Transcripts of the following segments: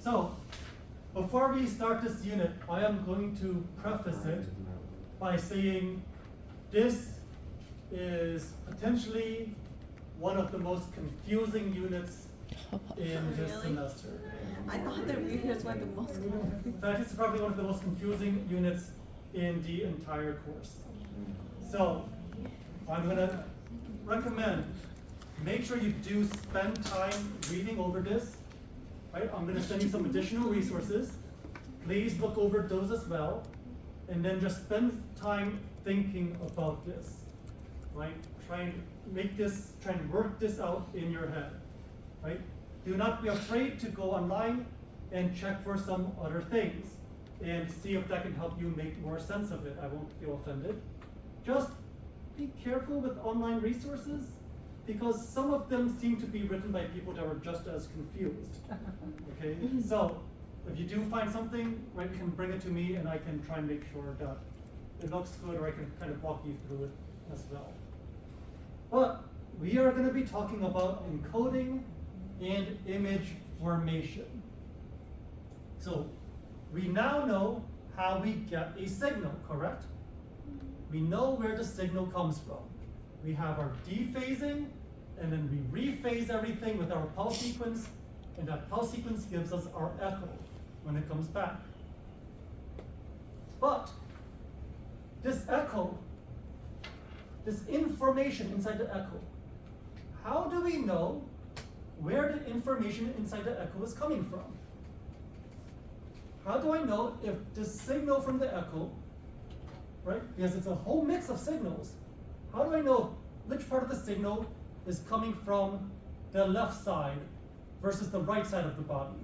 So, before we start this unit, I am going to preface it by saying this is potentially one of the most confusing units in this Really? semester. I thought the readers were the most confusing. In fact, it's probably one of the most confusing units in the entire course. So, I'm going to recommend, make sure you do spend time reading over this. Right? I'm going to send you some additional resources. Please look over those as well. And then just spend time thinking about this. Right? Try and work this out in your head. Right? Do not be afraid to go online and check for some other things and see if that can help you make more sense of it. I won't feel offended. Just be careful with online resources because some of them seem to be written by people that were just as confused. Okay? So if you do find something, right, you can bring it to me and I can try and make sure that it looks good, or I can kind of walk you through it as well. But we are going to be talking about encoding and image formation. So we now know how we get a signal, correct? We know where the signal comes from. We have our dephasing, and then we rephase everything with our pulse sequence, and that pulse sequence gives us our echo when it comes back. But this echo, this information inside the echo, how do we know where the information inside the echo is coming from? How do I know if the signal from the echo, right, because it's a whole mix of signals, how do I know which part of the signal is coming from the left side versus the right side of the body?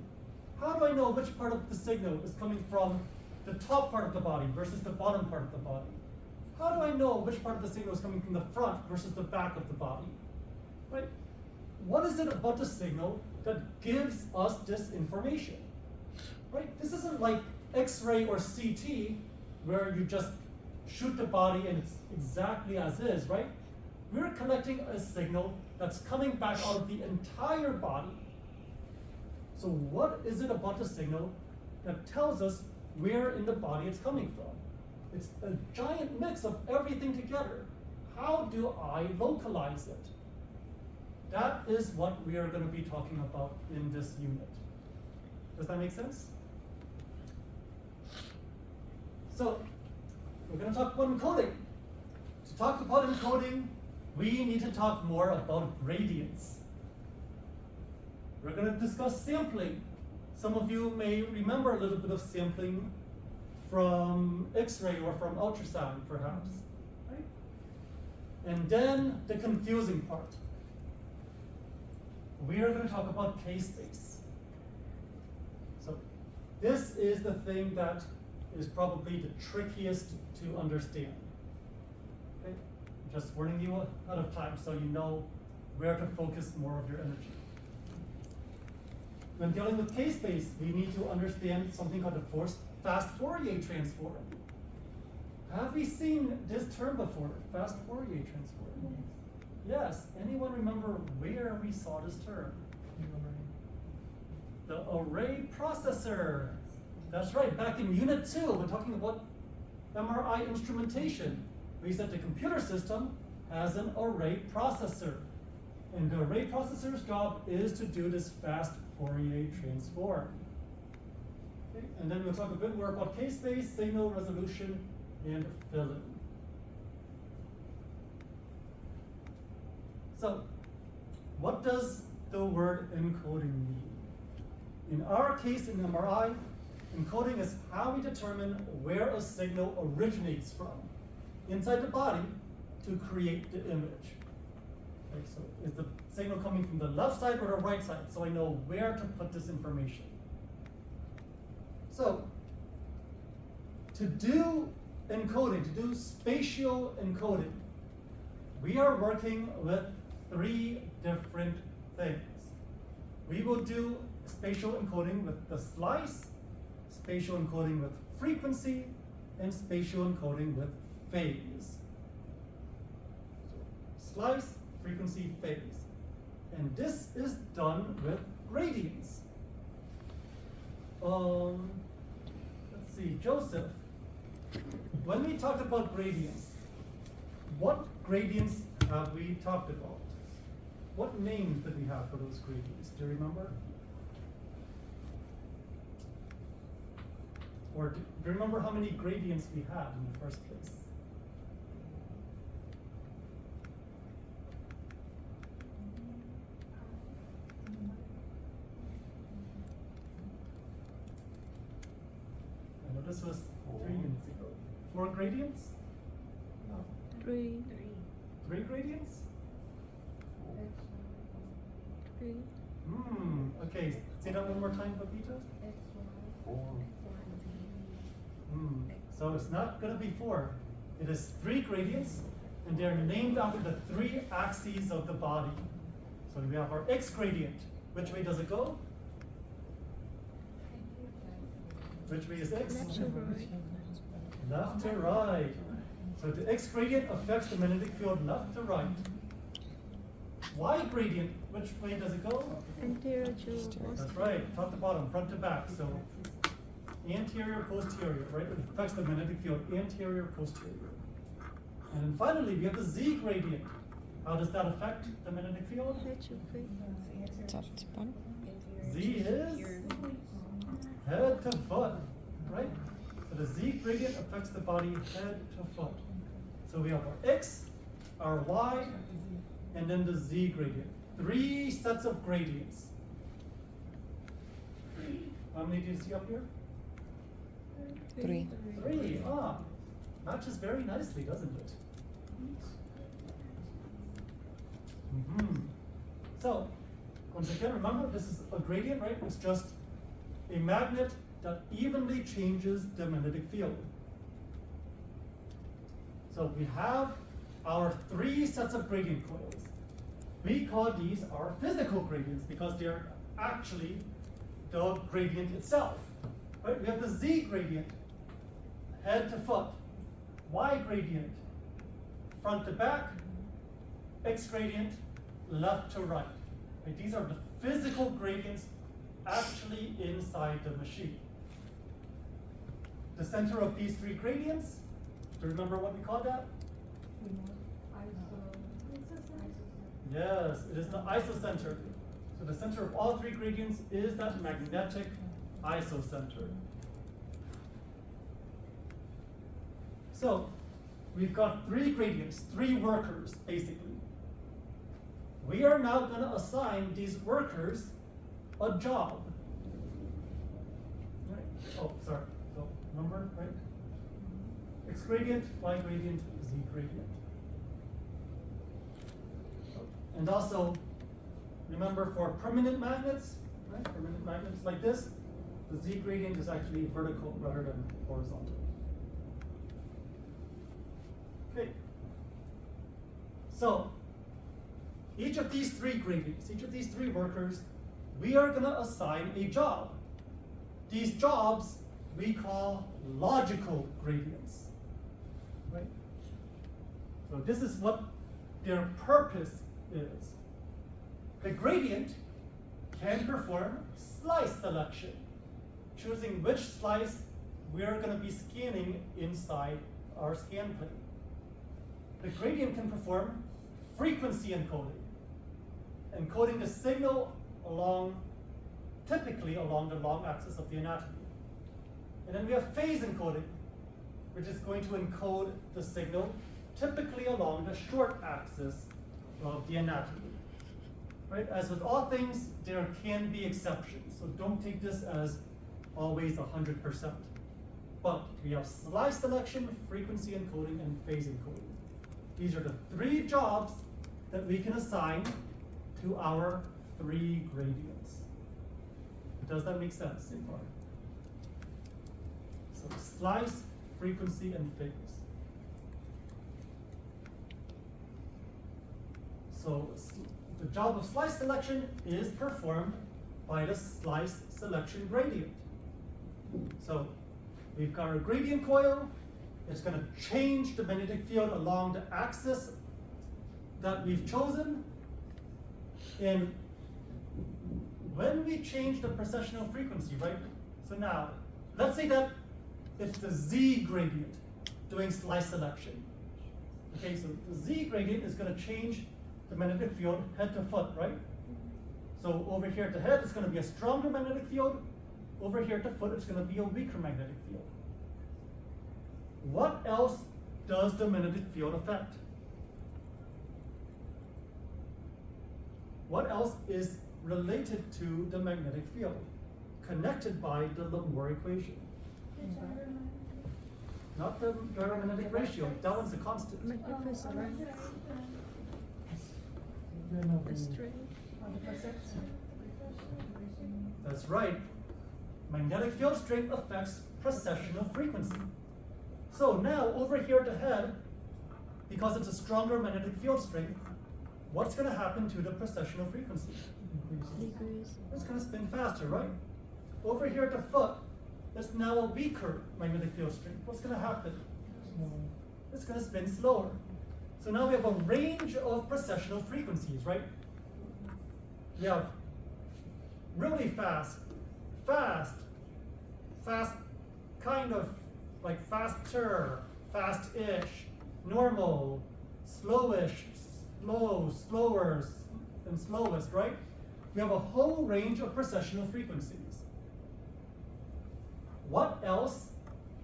How do I know which part of the signal is coming from the top part of the body versus the bottom part of the body? How do I know which part of the signal is coming from the front versus the back of the body? Right? What is it about the signal that gives us this information? Right? This isn't like X-ray or CT where you just shoot the body and it's exactly as is, right? We're collecting a signal that's coming back out of the entire body. So what is it about the signal that tells us where in the body it's coming from? It's a giant mix of everything together. How do I localize it? That is what we are going to be talking about in this unit. Does that make sense? So, we're going to talk about encoding. To talk about encoding, we need to talk more about gradients. We're going to discuss sampling. Some of you may remember a little bit of sampling from X-ray or from ultrasound, perhaps. Right? And then the confusing part. We are going to talk about K-space. So this is the thing that is probably the trickiest to understand. Okay? Just warning you ahead of time so you know where to focus more of your energy. When dealing with K-space, we need to understand something called the fast Fourier transform. Have we seen this term before, fast Fourier transform? Yes. Anyone remember where we saw this term? The array processor. That's right, back in Unit 2, we're talking about MRI instrumentation. We said the computer system has an array processor. And the array processor's job is to do this fast Fourier transform. Okay? And then we'll talk a bit more about K-space, signal resolution, and fill-in. So, what does the word encoding mean? In our case, in MRI, encoding is how we determine where a signal originates from inside the body to create the image. Okay, so is the signal coming from the left side or the right side? So I know where to put this information. So, to do encoding, to do spatial encoding, we are working with 3 different things. We will do spatial encoding with the slice, spatial encoding with frequency, and spatial encoding with phase. So, slice, frequency, phase. And this is done with gradients. let's see, Joseph, when we talked about gradients, what gradients have we talked about? What names did we have for those gradients? Do you remember? Or do you remember how many gradients we had in the first place? I know this was 3 units ago. 4 gradients? Three. 3 gradients? Three. Okay, say that one more time, Babita. So it's not going to be 4. It is 3 gradients, and they're named after the 3 axes of the body. So we have our x gradient. Which way does it go? Which way is x? Left to right. Left to right. So the x gradient affects the magnetic field left to right. Y gradient, which way does it go? Anterior to That's right, top to bottom, front to back. So anterior, posterior, right? It affects the magnetic field, anterior, posterior. And then finally, we have the z gradient. How does that affect the magnetic field? head to feet. Z is head to foot, right? So the z gradient affects the body head to foot. So we have our x, our y, and then the z gradient. 3 sets of gradients. How many do you see up here? 3. 3. Matches very nicely, doesn't it? So, once again, remember this is a gradient, right? It's just a magnet that evenly changes the magnetic field. So we have our 3 sets of gradient coils. We call these our physical gradients because they're actually the gradient itself. Right? We have the z gradient, head to foot, y gradient, front to back, x gradient, left to right. Right? These are the physical gradients actually inside the machine. The center of these 3 gradients, do you remember what we call that? Yes, it is the isocenter. So the center of all 3 gradients is that magnetic isocenter. So we've got 3 gradients, 3 workers, basically. We are now going to assign these workers a job. Right. Oh, sorry. So remember, right? X gradient, Y gradient, Z gradient. And also, remember for permanent magnets, right? Permanent magnets like this, the Z gradient is actually vertical rather than horizontal. Okay. So, each of these 3 gradients, each of these 3 workers, we are going to assign a job. These jobs we call logical gradients. Right? So this is what their purpose is. The gradient can perform slice selection, choosing which slice we are going to be scanning inside our scan plane. The gradient can perform frequency encoding, encoding the signal typically along the long axis of the anatomy. And then we have phase encoding, which is going to encode the signal typically along the short axis of the anatomy. Right? As with all things, there can be exceptions, so don't take this as always 100%. But we have slice selection, frequency encoding, and phase encoding. These are the 3 jobs that we can assign to our 3 gradients. Does that make sense so far? So slice, frequency, and phase. So the job of slice selection is performed by the slice selection gradient. So we've got our gradient coil. It's going to change the magnetic field along the axis that we've chosen. And when we change the precessional frequency, right? So now, let's say that it's the Z gradient doing slice selection. Okay, so the Z gradient is going to change the magnetic field head to foot, right? So over here at the head, it's going to be a stronger magnetic field. Over here at the foot, it's going to be a weaker magnetic field. What else does the magnetic field affect? What else is related to the magnetic field, connected by the Lamour equation? Not the gyromagnetic ratio, that one's a constant. Magnetic strength. The strength. That's right. Magnetic field strength affects precessional frequency. So now, over here at the head, because it's a stronger magnetic field strength, what's going to happen to the precessional frequency? Decrease. It's going to spin faster, right? Over here at the foot, it's now a weaker magnetic field strength. What's going to happen? It's going to spin slower. So now we have a range of precessional frequencies, right? We have really fast, kind of like faster, fast-ish, normal, slowish, slow, slower, and slowest, right? We have a whole range of precessional frequencies. What else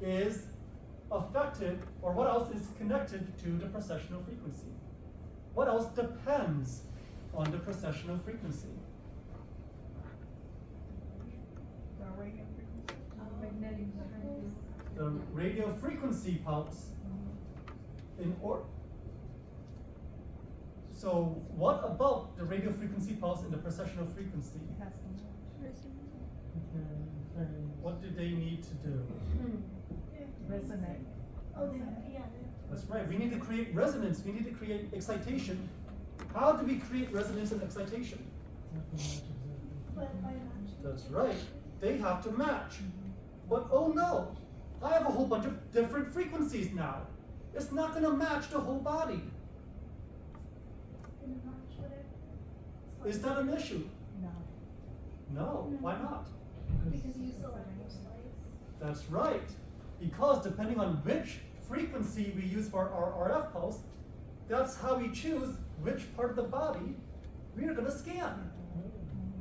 is affected, or what else is connected to the precessional frequency? What else depends on the precessional frequency? The radio frequency pulse so what about the radio frequency pulse in the precessional frequency? What do they need to do? Resonate. That's right, we need to create resonance, we need to create excitation. How do we create resonance and excitation? That's right, they have to match. But oh no, I have a whole bunch of different frequencies now. It's not going to match the whole body. Is that an issue? No, why not? Because you select your slice. That's right. Because depending on which frequency we use for our RF pulse, that's how we choose which part of the body we are going to scan.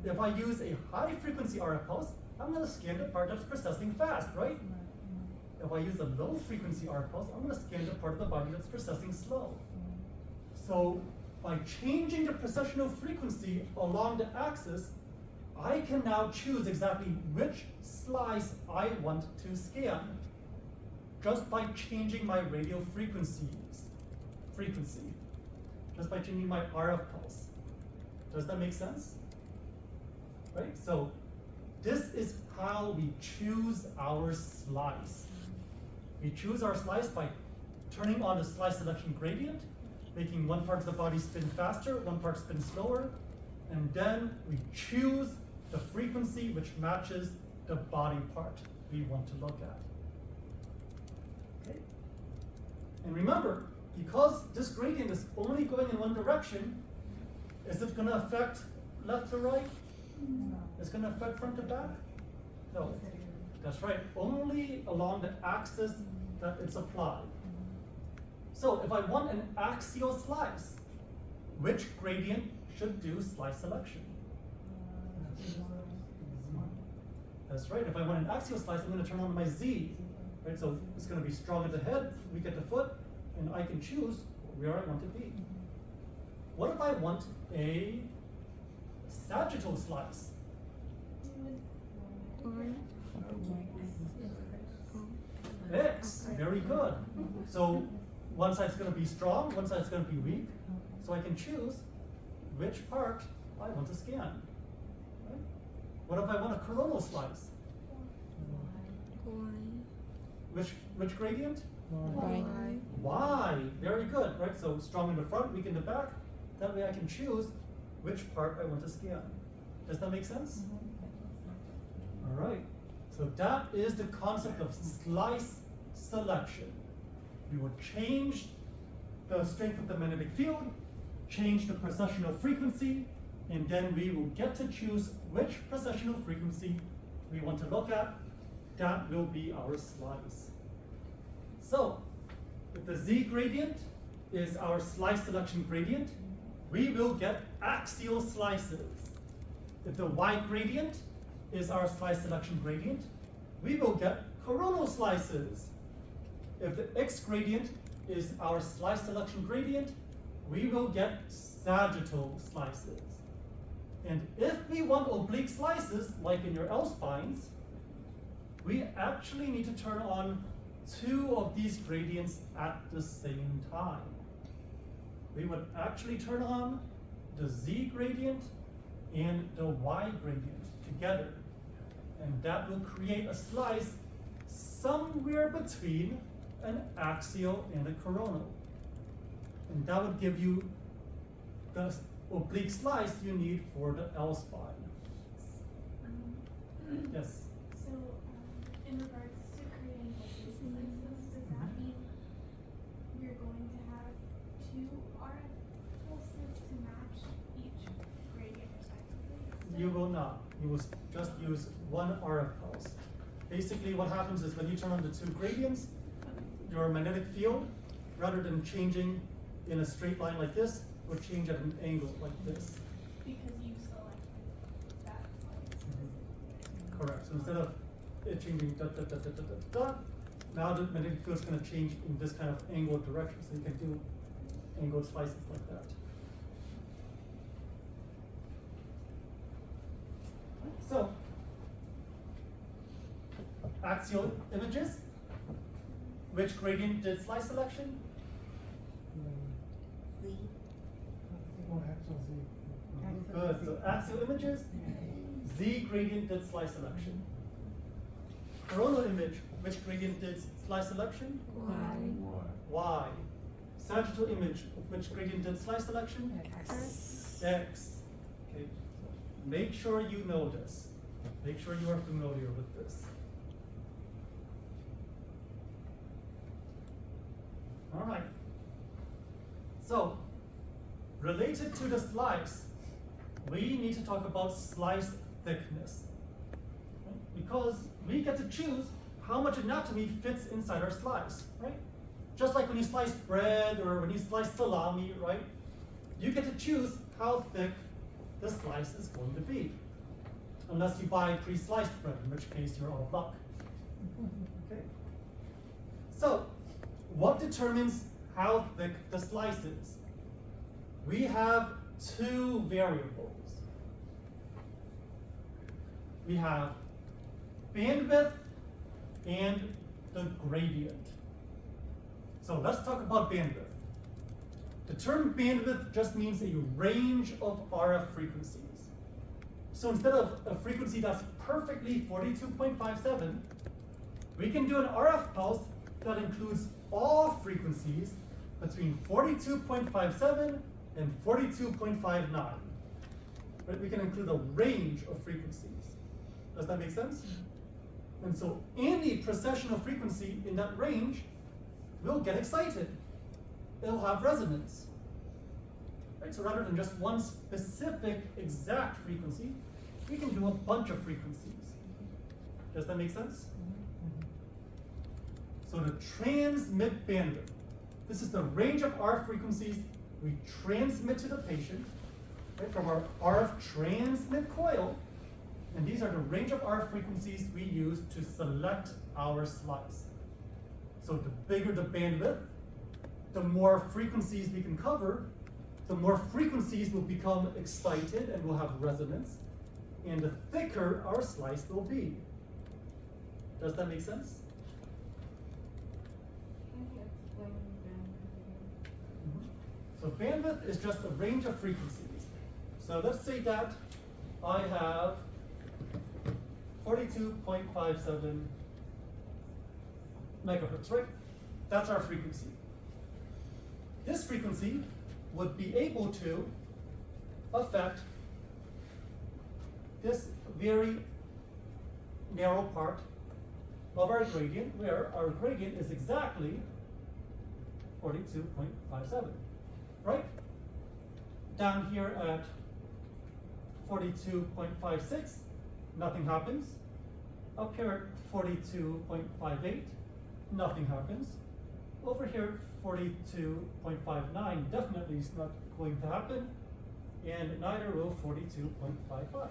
If I use a high frequency RF pulse, I'm going to scan the part that's processing fast, right? If I use a low frequency RF pulse, I'm going to scan the part of the body that's processing slow. So by changing the precessional frequency along the axis, I can now choose exactly which slice I want to scan just by changing my radio frequency, just by changing my RF pulse. Does that make sense? Right? So this is how we choose our slice. We choose our slice by turning on the slice selection gradient, making one part of the body spin faster, one part spin slower, and then we choose the frequency which matches the body part we want to look at. Okay? And remember, because this gradient is only going in one direction, is it going to affect left to right? No. It's going to affect front to back? No. That's right, only along the axis that it's applied. So if I want an axial slice, which gradient should do slice selection? That's right, if I want an axial slice, I'm going to turn on my Z. Right, so it's going to be strong at the head, weak at the foot, and I can choose where I want to be. What if I want a sagittal slice? X, very good. So one side's going to be strong, one side's going to be weak. So I can choose which part I want to scan. Right? What if I want a coronal slice? Which gradient? Y. Y, very good, right? So strong in the front, weak in the back. That way I can choose which part I want to scan. Does that make sense? All right. So that is the concept of slice selection. We will change the strength of the magnetic field, change the precessional frequency, and then we will get to choose which precessional frequency we want to look at that will be our slice. So, if the z gradient is our slice selection gradient, we will get axial slices. If the y gradient is our slice selection gradient, we will get coronal slices. If the x gradient is our slice selection gradient, we will get sagittal slices. And if we want oblique slices, like in your L-spines, we actually need to turn on two of these gradients at the same time. We would actually turn on the z gradient and the y gradient together. And that will create a slice somewhere between an axial and a coronal. And that would give you the oblique slice you need for the L-spine. Yes? So, in regards to creating oblique slices, does that mean you're going to have two RF pulses to match each gradient respectively? You will not. You will just use one RF pulse. Basically, what happens is when you turn on the two gradients, your magnetic field, rather than changing in a straight line like this, will change at an angle like this. Because you selected that slice. Correct. So instead of it changing dot, dot, dot, dot, dot, dot, dot, now the magnetic field is going to change in this kind of angled direction. So you can do angled slices like that. So, axial images. Which gradient did slice selection? Good. So axial images, z gradient did slice selection. Coronal image, which gradient did slice selection? Y. Sagittal image, which gradient did slice selection? X. X. Okay. Make sure you know this. Make sure you are familiar with this. All right. So, related to the slice, we need to talk about slice thickness. Right? Because we get to choose how much anatomy fits inside our slice, right? Just like when you slice bread or when you slice salami, right? You get to choose how thick the slice is going to be. Unless you buy pre-sliced bread, in which case you're out of luck. Okay. So, what determines how thick the slice is? We have two variables. We have bandwidth and the gradient. So let's talk about bandwidth. The term bandwidth just means a range of RF frequencies. So instead of a frequency that's perfectly 42.57, we can do an RF pulse that includes all frequencies between 42.57 and 42.59. Right? We can include a range of frequencies. Does that make sense? And so any precessional frequency in that range will get excited. It'll have resonance. Right? So rather than just one specific exact frequency, we can do a bunch of frequencies. Does that make sense? So the transmit bandwidth. This is the range of RF frequencies we transmit to the patient, right, from our RF transmit coil. And these are the range of RF frequencies we use to select our slice. So the bigger the bandwidth, the more frequencies we can cover, the more frequencies will become excited and will have resonance, and the thicker our slice will be. Does that make sense? So bandwidth is just a range of frequencies. So let's say that I have 42.57 megahertz, right? That's our frequency. This frequency would be able to affect this very narrow part of our gradient, where our gradient is exactly 42.57, right? Down here at 42.56, nothing happens. Up here at 42.58, nothing happens. Over here, 42.59 definitely is not going to happen, and neither will 42.55.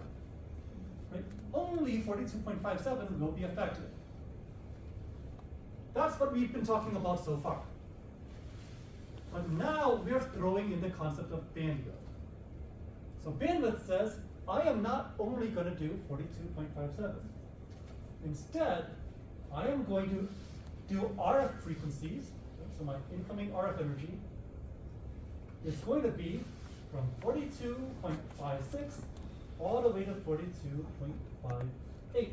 Right? Only 42.57 will be affected. That's what we've been talking about so far. But now we're throwing in the concept of bandwidth. So bandwidth says, I am not only going to do 42.57. Instead, I am going to do RF frequencies. So my incoming RF energy is going to be from 42.56 all the way to 42.58.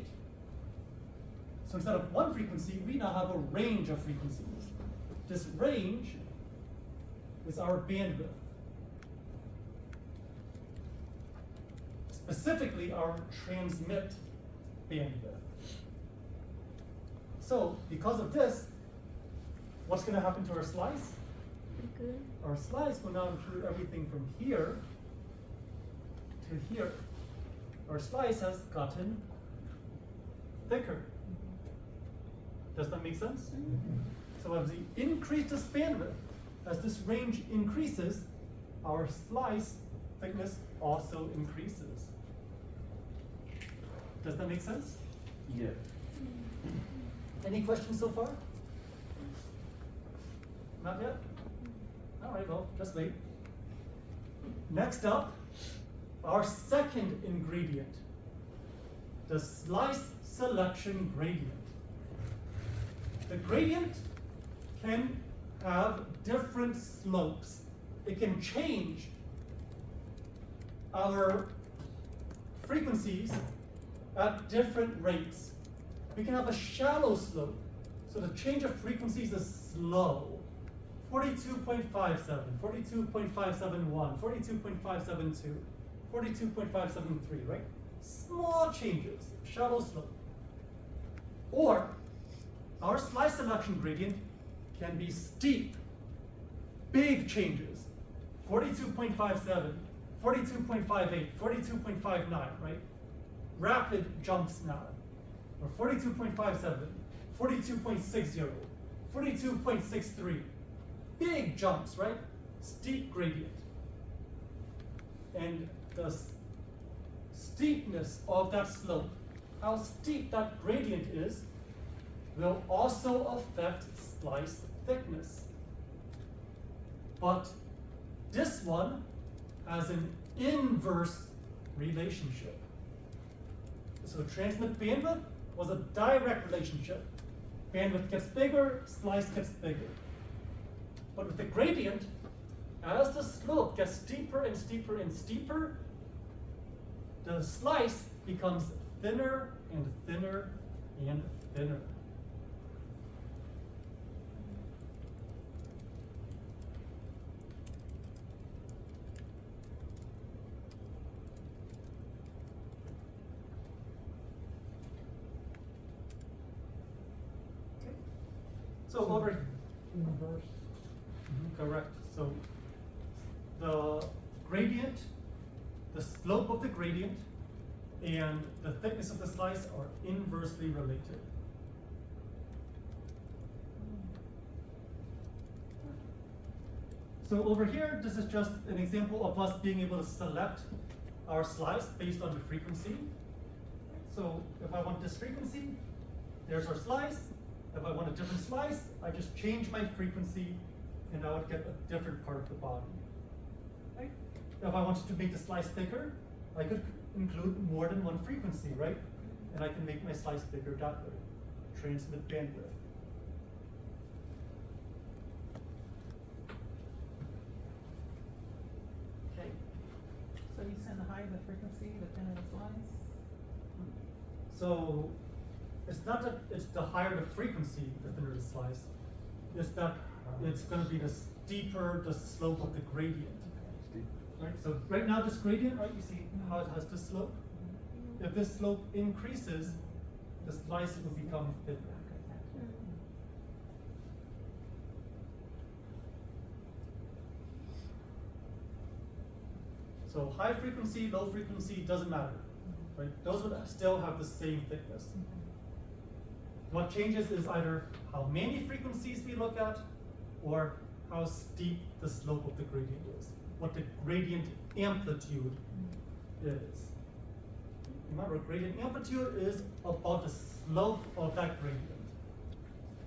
So instead of one frequency, we now have a range of frequencies. This range is our bandwidth. Specifically, our transmit bandwidth. So, because of this, what's going to happen to our slice? Good. Our slice will now include everything from here to here. Our slice has gotten thicker. Does that make sense? So as we increase this bandwidth, as this range increases, our slice thickness also increases. Does that make sense? Yeah. Any questions so far? Not yet? All right, well, just wait. Next up, our second ingredient, the slice selection gradient. The gradient can have different slopes. It can change our frequencies at different rates. We can have a shallow slope, so the change of frequencies is slow. 42.57, 42.571, 42.572, 42.573, right? Small changes, shallow slope. Or our slice selection gradient can be steep, big changes, 42.57, 42.58, 42.59, right? Rapid jumps now. Or 42.57, 42.60, 42.63. Big jumps, right? Steep gradient. And the steepness of that slope, how steep that gradient is, will also affect slice thickness. But this one has an inverse relationship. So transmit bandwidth was a direct relationship. Bandwidth gets bigger, slice gets bigger. But with the gradient, as the slope gets steeper and steeper and steeper, the slice becomes thinner and thinner and thinner. Okay. So over Inverse. correct. So the gradient, the slope of the gradient, and the thickness of the slice are inversely related. So over here, this is just an example of us being able to select our slice based on the frequency. So if I want this frequency, there's our slice. If I want a different slice, I just change my frequency and I would get a different part of the body. Right? If I wanted to make the slice thicker, I could include more than one frequency, right? And I can make my slice bigger that way. Transmit bandwidth. Okay. So you send the higher the frequency, the thinner the slice? So it's not that it's the higher the frequency, the thinner the slice. It's that it's going to be the steeper the slope of the gradient. Right? So right now this gradient, right, you see how it has this slope? If this slope increases, the slice will become thinner. So high frequency, low frequency, doesn't matter. Right? Those would still have the same thickness. what changes is either how many frequencies we look at or how steep the slope of the gradient is, what the gradient amplitude is. Remember, gradient amplitude is about the slope of that gradient.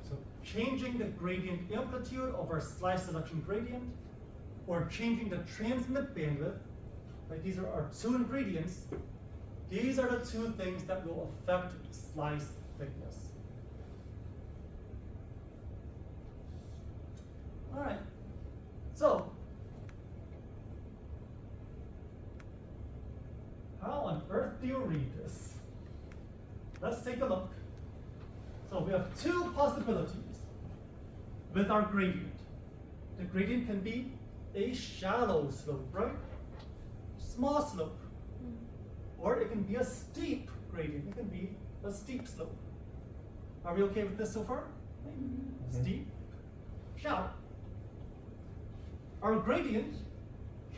So changing the gradient amplitude of our slice selection gradient or changing the transmit bandwidth, like these are our two ingredients, these are the two things that will affect slice thickness. All right, so how on earth do you read this? Let's take a look. So we have two possibilities with our gradient. The gradient can be a shallow slope, right? Small slope. Or it can be a steep gradient. It can be a steep slope. Are we okay with this so far? Steep, shallow. Our gradient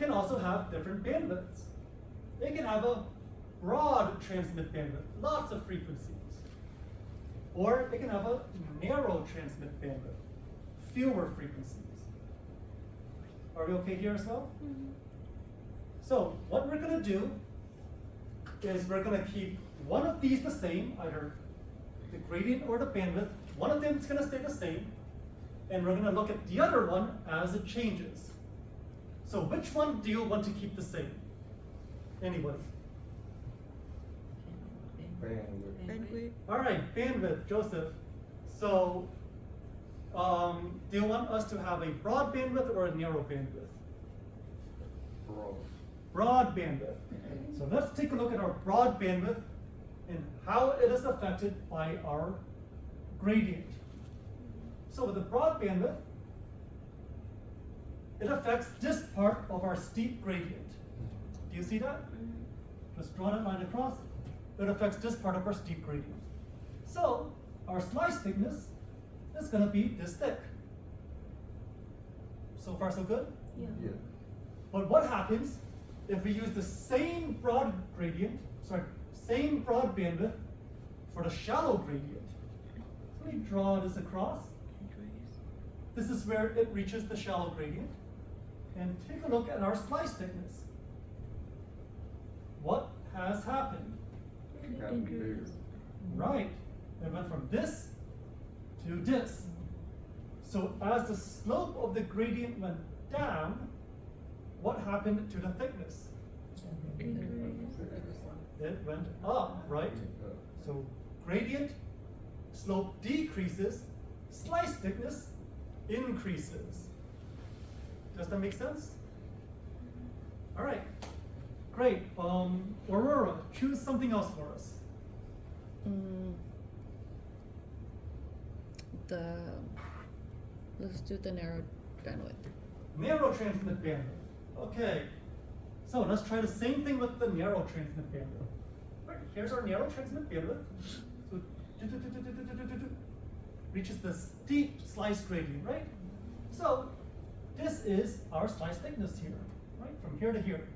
can also have different bandwidths. It can have a broad transmit bandwidth, lots of frequencies. Or it can have a narrow transmit bandwidth, fewer frequencies. Are we okay here as well? So what we're going to do is we're going to keep one of these the same, either the gradient or the bandwidth. One of them is going to stay the same, and we're going to look at the other one as it changes. So which one do you want to keep the same? Anybody? Bandwidth. All right, bandwidth, Joseph. So do you want us to have a broad bandwidth or a narrow bandwidth? Broad. Broad bandwidth. So let's take a look at our broad bandwidth and how it is affected by our gradient. So with the broad bandwidth, it affects this part of our steep gradient. Do you see that? Just draw that line across. It affects this part of our steep gradient. So our slice thickness is going to be this thick. So far so good? Yeah. But what happens if we use the same broad gradient, same broad bandwidth for the shallow gradient? So let me draw this across. This is where it reaches the shallow gradient. And take a look at our slice thickness. What has happened? It got bigger. Right. It went from this to this. So as the slope of the gradient went down, what happened to the thickness? It went up, right? So gradient, slope decreases, slice thickness increases. Does that make sense? All right, great. Aurora, choose something else for us. Let's do the narrow bandwidth. Narrow transmit bandwidth. Okay, so let's try the same thing with the narrow transmit bandwidth. All right, here's our narrow transmit bandwidth. So reaches the steep slice gradient, right? So this is our slice thickness here, right? From here to here.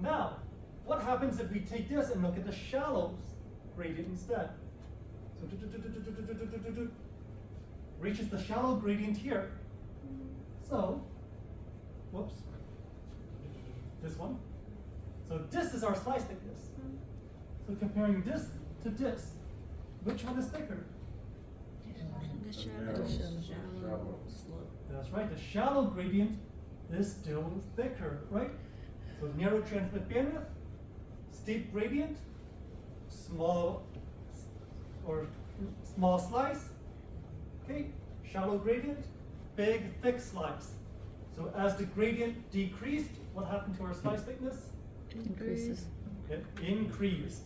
Now, what happens if we take this and look at the shallow gradient instead? So reaches the shallow gradient here. So, whoops, this one. So this is our slice thickness. So comparing this to this, which one is thicker? The Shallow. shallow. That's right, the shallow gradient is still thicker, right? So narrow transmit bandwidth, steep gradient, small slice, okay, shallow gradient, big thick slice. So as the gradient decreased, what happened to our slice thickness? Increases. It increased.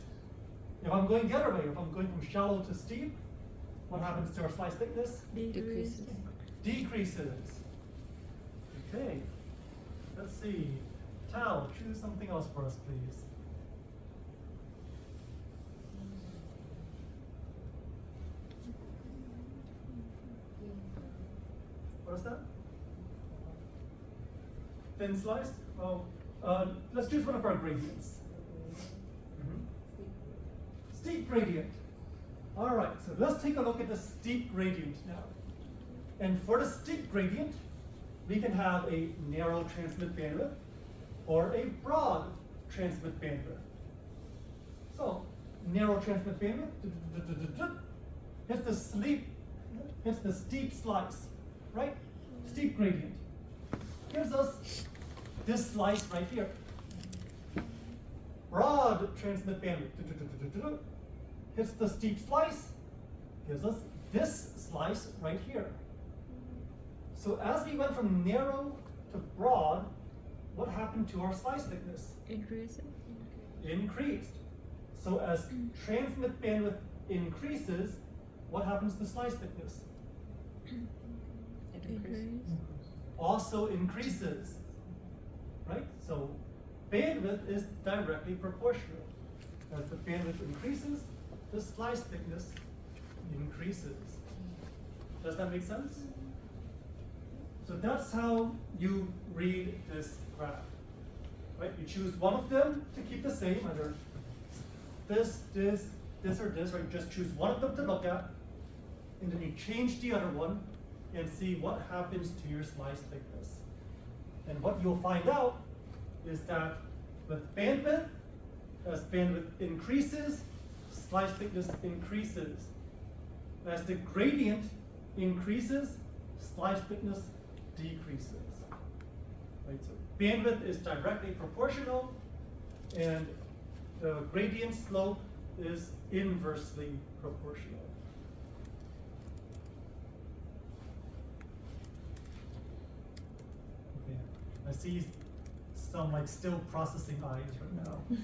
If I'm going the other way, if I'm going from shallow to steep, what happens to our slice thickness? Decreases. Decreases. Okay, let's see. Tao, choose something else for us, please. What is that? Thin slice? Oh, let's choose one of our gradients. Steep gradient. All right, so let's take a look at the steep gradient now. And for the steep gradient, we can have a narrow transmit bandwidth or a broad transmit bandwidth. So, narrow transmit bandwidth, hits the steep slice, right? Steep gradient. Gives us this slice right here. Broad transmit bandwidth, hits the steep slice, gives us this slice right here. So as we went from narrow to broad, what happened to our slice thickness? Increasing. Increased. So as transmit bandwidth increases, what happens to slice thickness? It increases. Also increases, right? So bandwidth is directly proportional. As the bandwidth increases, the slice thickness increases. Does that make sense? So that's how you read this graph, right? You choose one of them to keep the same, either this, or this, right? Just choose one of them to look at, and then you change the other one and see what happens to your slice thickness. And what you'll find out is that with bandwidth, as bandwidth increases, slice thickness increases. As the gradient increases, slice thickness decreases. Right? So bandwidth is directly proportional, and the gradient slope is inversely proportional. Okay. I see some like still processing eyes right now. I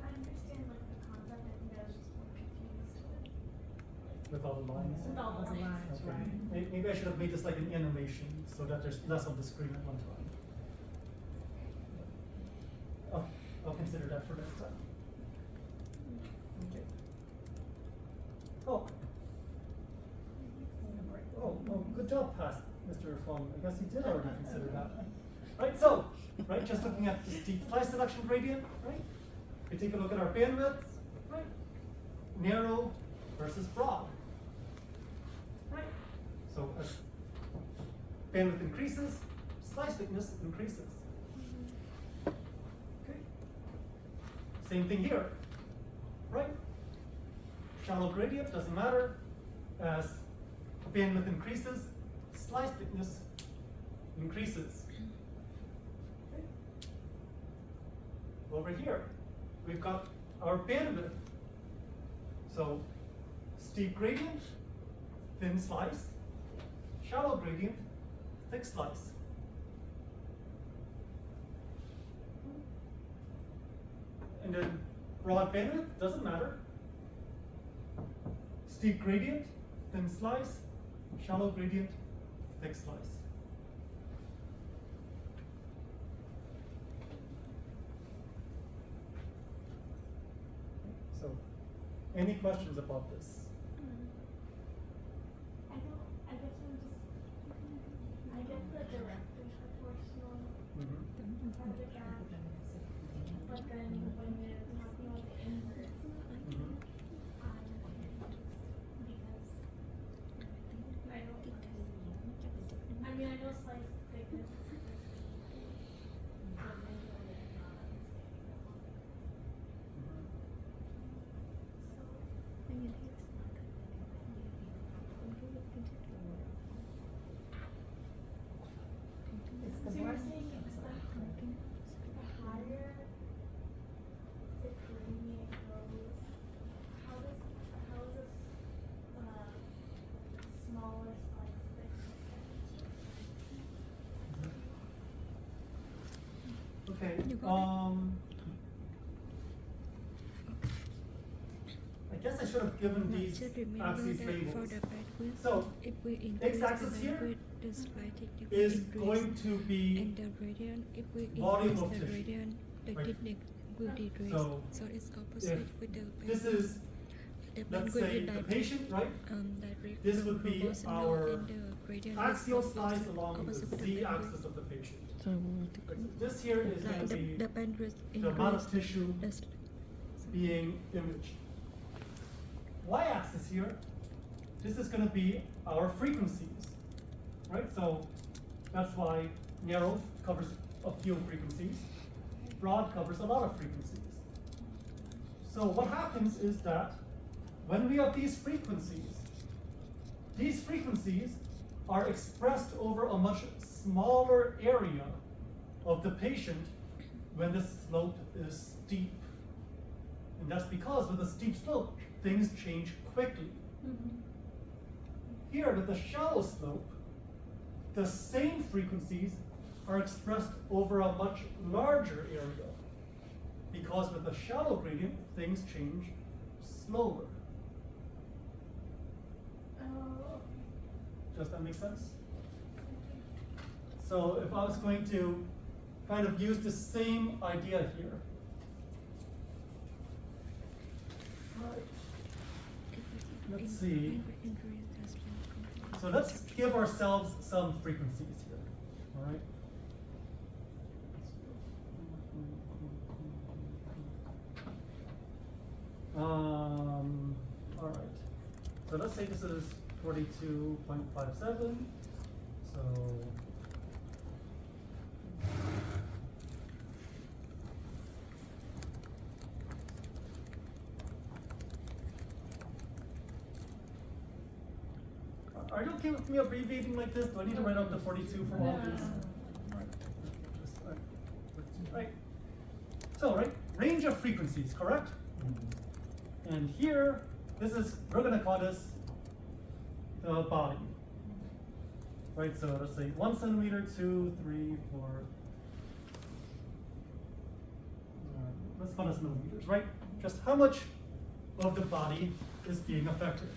understand like the concept. I think I was just more confused With all the lines. with all the lines. Okay. Maybe I should have made this like an animation so that there's less on the screen at one time. Oh, I'll consider that for next time. Okay. Oh, good job, Pat, Mr. Fong. I guess you did already consider that. Right, so, right, just looking at the steep slice selection gradient, right? We take a look at our bandwidth, right? Narrow versus broad. Right. So as bandwidth increases, slice thickness increases. Okay. Same thing here, right? Shallow gradient doesn't matter. As bandwidth increases, slice thickness increases. Okay. Over here, we've got our bandwidth. So steep gradient, thin slice, shallow gradient, thick slice. And then broad bandwidth, doesn't matter. Steep gradient, thin slice, shallow gradient, thick slice. So, any questions about this? I get the directly proportional part of that, but then when you're talking about the inverse, I'm confused because I don't understand. I mean, I know slice thickness is but maybe I'm not understanding that one. So you're saying the higher the gradient goes, how is this smaller slice thickness demonstrated? Okay. You got I guess I should have given these should remember axes that labels. for the bandwidth, So, if we increase x-axis the here bandwidth, the slight thickness is increase, going to be and the gradient, if we volume increase of the tissue. gradient, the Right. thickness will decrease. So, So it's opposite with the bandwidth. this is, The let's bandwidth say, is the direct- patient, right? direct This would be proportional our and the gradient is Axial opposite- slice along the opposite with z-axis bandwidth. of the patient. So I want to This here is going to be the bandwidth the amount of increase, tissue. the being imaged. Y-axis here, this is going to be our frequencies, right? So that's why narrow covers a few frequencies, broad covers a lot of frequencies. So what happens is that when we have these frequencies are expressed over a much smaller area of the patient when the slope is steep. And that's because with a steep slope, things change quickly. Here with the shallow slope, the same frequencies are expressed over a much larger area. Because with the shallow gradient, things change slower. Oh. Does that make sense? So if I was going to kind of use the same idea here. Let's see. So let's give ourselves some frequencies here, all right? All right. So let's say this is 42.57. So are you okay with me abbreviating like this? Do I need to write out the 42 for all of these? Right. So, right, range of frequencies, correct? And here, we're gonna call this the body. Right, so let's say 1 centimeter, 2, 3, 4. Let's call this millimeters, right? Just how much of the body is being affected.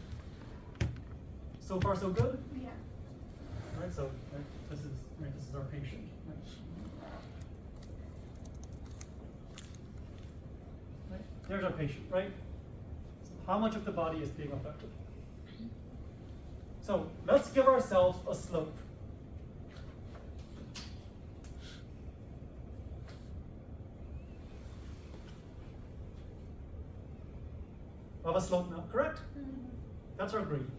So far, so good? Yeah. Right, so this is our patient. Right? There's our patient, right? So how much of the body is being affected? So let's give ourselves a slope. Of a slope now, correct? That's our gradient.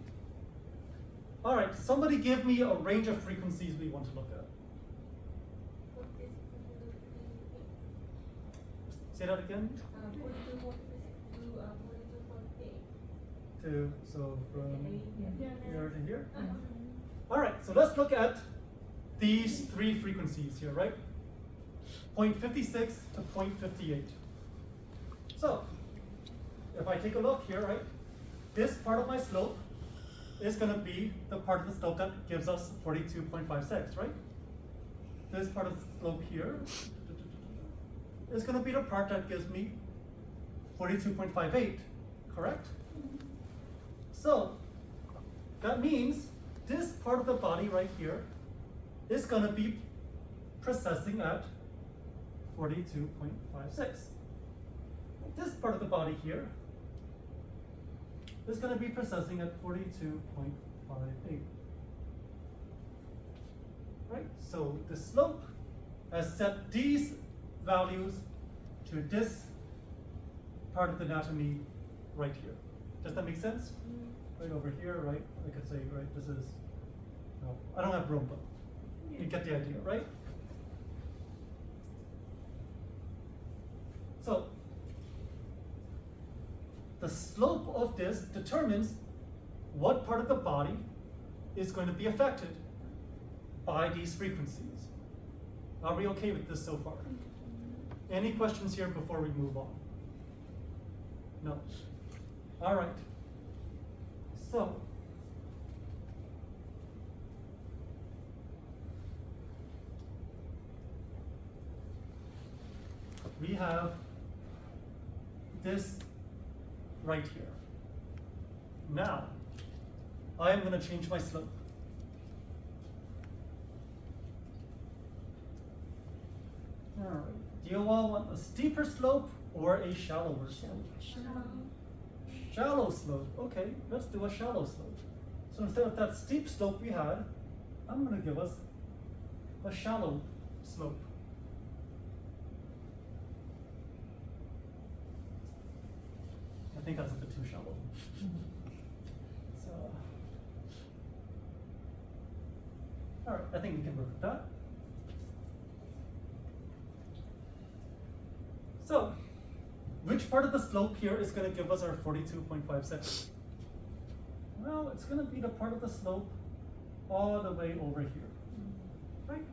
All right, somebody give me a range of frequencies we want to look at. Say that again? So from here to here? All right, so let's look at these 3 frequencies here, right? 0.56 to 0.58. So, if I take a look here, right? This part of my slope is going to be the part of the slope that gives us 42.56, right? This part of the slope here is going to be the part that gives me 42.58, correct? So, that means this part of the body right here is going to be processing at 42.56. This part of the body here is going to be processing at 42.58. Right? So the slope has set these values to this part of the anatomy right here. Does that make sense? Right over here, right? I could say, right, this is, no, I don't have room, but you get the idea, right? So the slope of this determines what part of the body is going to be affected by these frequencies. Are we okay with this so far? Any questions here before we move on? No? All right. So, we have this right here. Now, I am going to change my slope. All right. Do you all want a steeper slope or a shallower slope? Shallow slope. Okay, let's do a shallow slope. So instead of that steep slope we had, I'm going to give us a shallow slope. I think that's a bit too shallow. So, all right, I think we can work with that. So, which part of the slope here is going to give us our 42.56? Well, it's going to be the part of the slope all the way over here, right?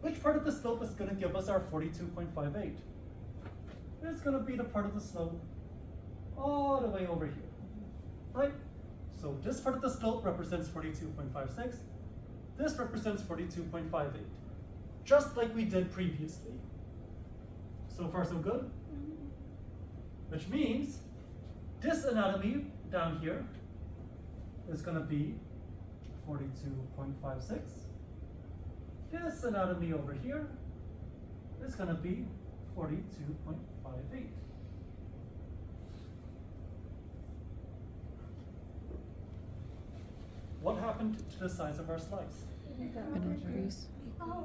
Which part of the slope is going to give us our 42.58? It's going to be the part of the slope all the way over here, right? So this part of the slope represents 42.56. This represents 42.58, just like we did previously. So far, so good? Which means this anatomy down here is going to be 42.56. This anatomy over here is going to be 42.58. What happened to the size of our slice? An increase. Oh,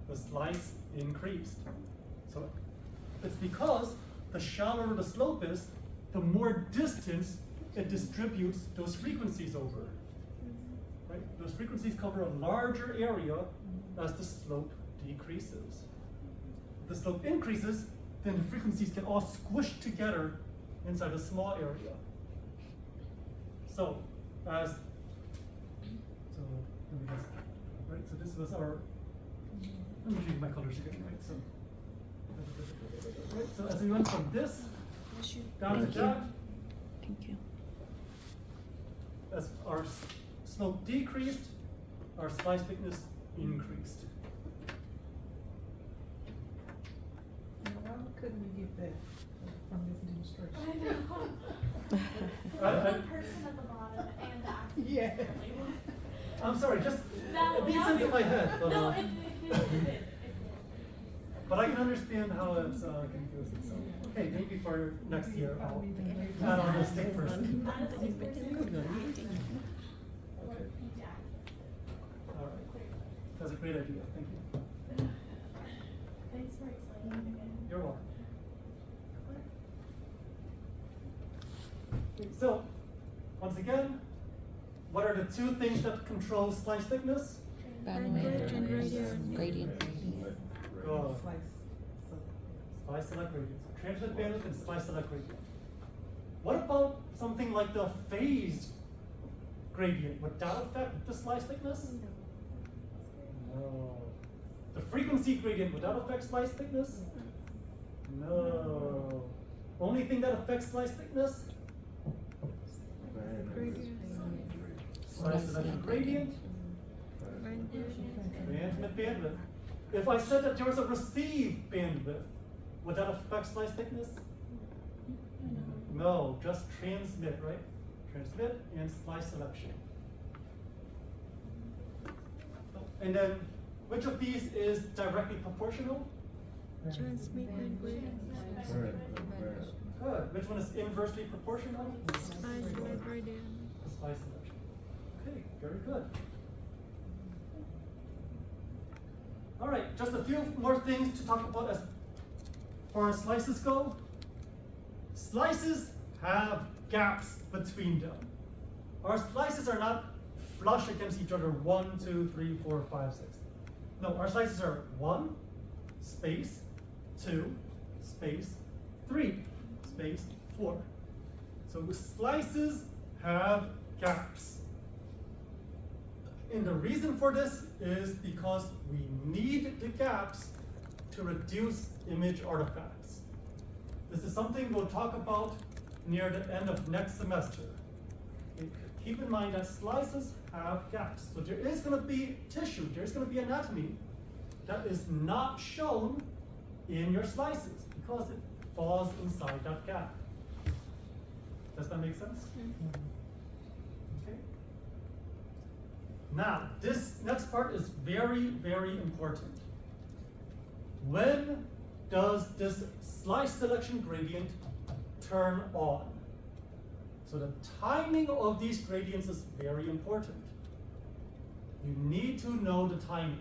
The slice increased. So it's because the shallower the slope is, the more distance it distributes those frequencies over. Right? Those frequencies cover a larger area as the slope decreases. If the slope increases, then the frequencies get all squished together inside a small area. So, let me guess, right? So this was our, let me change my colors again, right? So as we went from this down Thank to you. that, Thank you. as our slope decreased, our slice thickness increased. Now, why couldn't we get that from this demonstration? I know. I- The person at the bottom and the actor. Yeah. I'm sorry, just That- it makes that- sense in my head, but, No, it did. but I can understand how it's confusing. So, okay, maybe for next year I'll add on this thing first. Okay. All right. That's a great idea. Thank you. Thanks for explaining it again. You're welcome. So, once again, what are the two things that control slice thickness? Bandwidth and gradient. Gradient. Good. Slice. Slice select gradient. Transmit bandwidth and slice select gradient. What about something like the phase gradient? Would that affect the slice thickness? No. The frequency gradient, would that affect slice thickness? No. Only thing that affects slice thickness? Slice select gradient. Transmit bandwidth. If I said that there was a receive bandwidth, would that affect slice thickness? No, just transmit, right? Transmit and slice selection. And then, which of these is directly proportional? Transmit and gradient. Good. Which one is inversely proportional? Slice and gradient. Slice selection. Okay, very good. All right, just a few more things to talk about as far as slices go. Slices have gaps between them. Our slices are not flush against each other, 1, 2, 3, 4, 5, 6. No, our slices are 1, space, 2, space, 3, space, 4. So slices have gaps. And the reason for this is because we need the gaps to reduce image artifacts. This is something we'll talk about near the end of next semester. Okay, keep in mind that slices have gaps. So there is going to be tissue, there's going to be anatomy that is not shown in your slices because it falls inside that gap. Does that make sense? Okay. Now, this next part is very, very important. When does this slice selection gradient turn on? So the timing of these gradients is very important. You need to know the timings.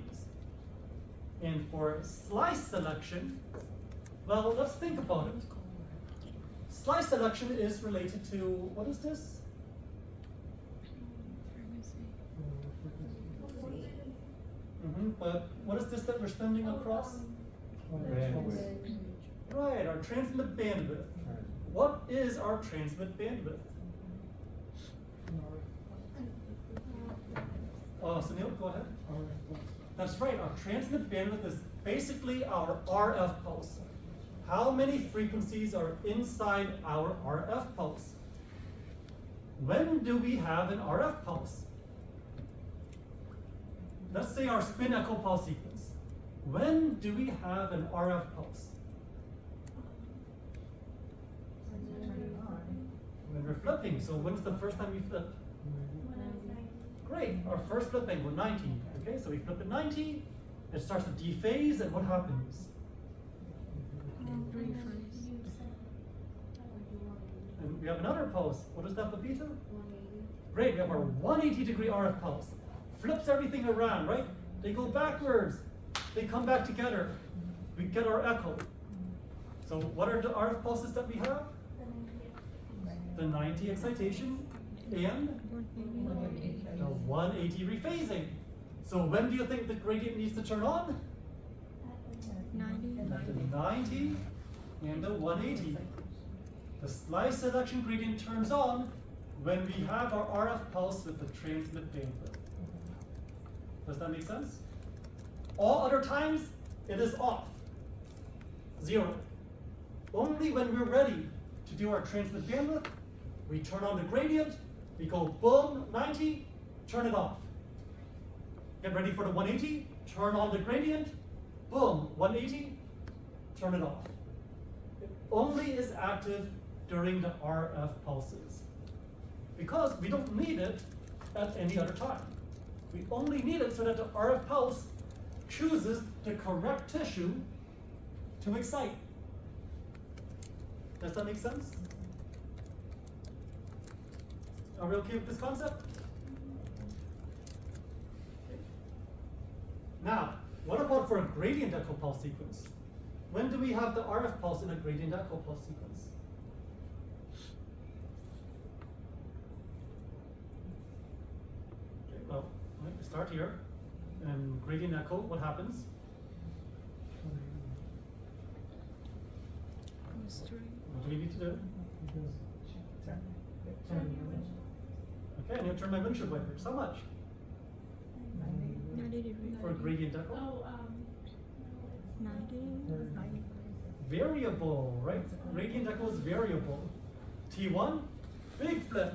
And for slice selection, well, let's think about it. slice selection is related to, what is this? But what is this that we're spending across? Bandwidth. Right, our transmit bandwidth. What is our transmit bandwidth? Oh, Sunil, go ahead. That's right, our transmit bandwidth is basically our RF pulse. How many frequencies are inside our RF pulse? When do we have an RF pulse? Let's say our spin echo pulse sequence. When do we have an RF pulse? When we're flipping. So when's the first time we flip? Great, our first flip angle, 90. Okay, so we flip at 90, it starts to dephase, and what happens? And we have another pulse. What is that, Pepita? Great, we have our 180-degree RF pulse. Flips everything around, right? They go backwards. They come back together. We get our echo. So what are the RF pulses that we have? The 90 excitation and the 180 rephasing. So when do you think the gradient needs to turn on? 90. At the 90 and the 180. The slice selection gradient turns on when we have our RF pulse with the transmit bandwidth. Does that make sense? All other times, it is off. 0. Only when we're ready to do our transmit bandwidth, we turn on the gradient, we go boom, 90, turn it off. Get ready for the 180, turn on the gradient, boom, 180, turn it off. It only is active during the RF pulses because we don't need it at any other time. We only need it so that the RF pulse chooses the correct tissue to excite. Does that make sense? Are we okay with this concept? Okay. Now, what about for a gradient echo pulse sequence? When do we have the RF pulse in a gradient echo pulse sequence? Okay, well, let me start here. And gradient echo, what happens? What do we need to do? Okay, I need to turn my windshield wipers. How much? 90 degrees. For a gradient echo? Oh, 90. Variable, right? Gradient echo is variable. T1, big flip,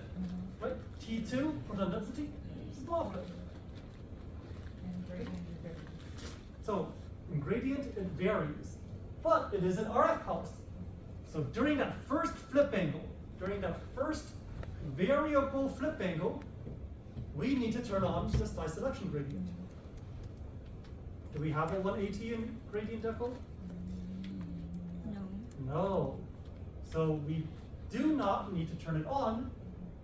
right? T2, for the density, small flip. So, in gradient, it varies, but it is an RF pulse. So during that first flip angle, during that first variable flip angle, we need to turn on the slice selection gradient. Do we have a 180 in gradient echo? No. No. So we do not need to turn it on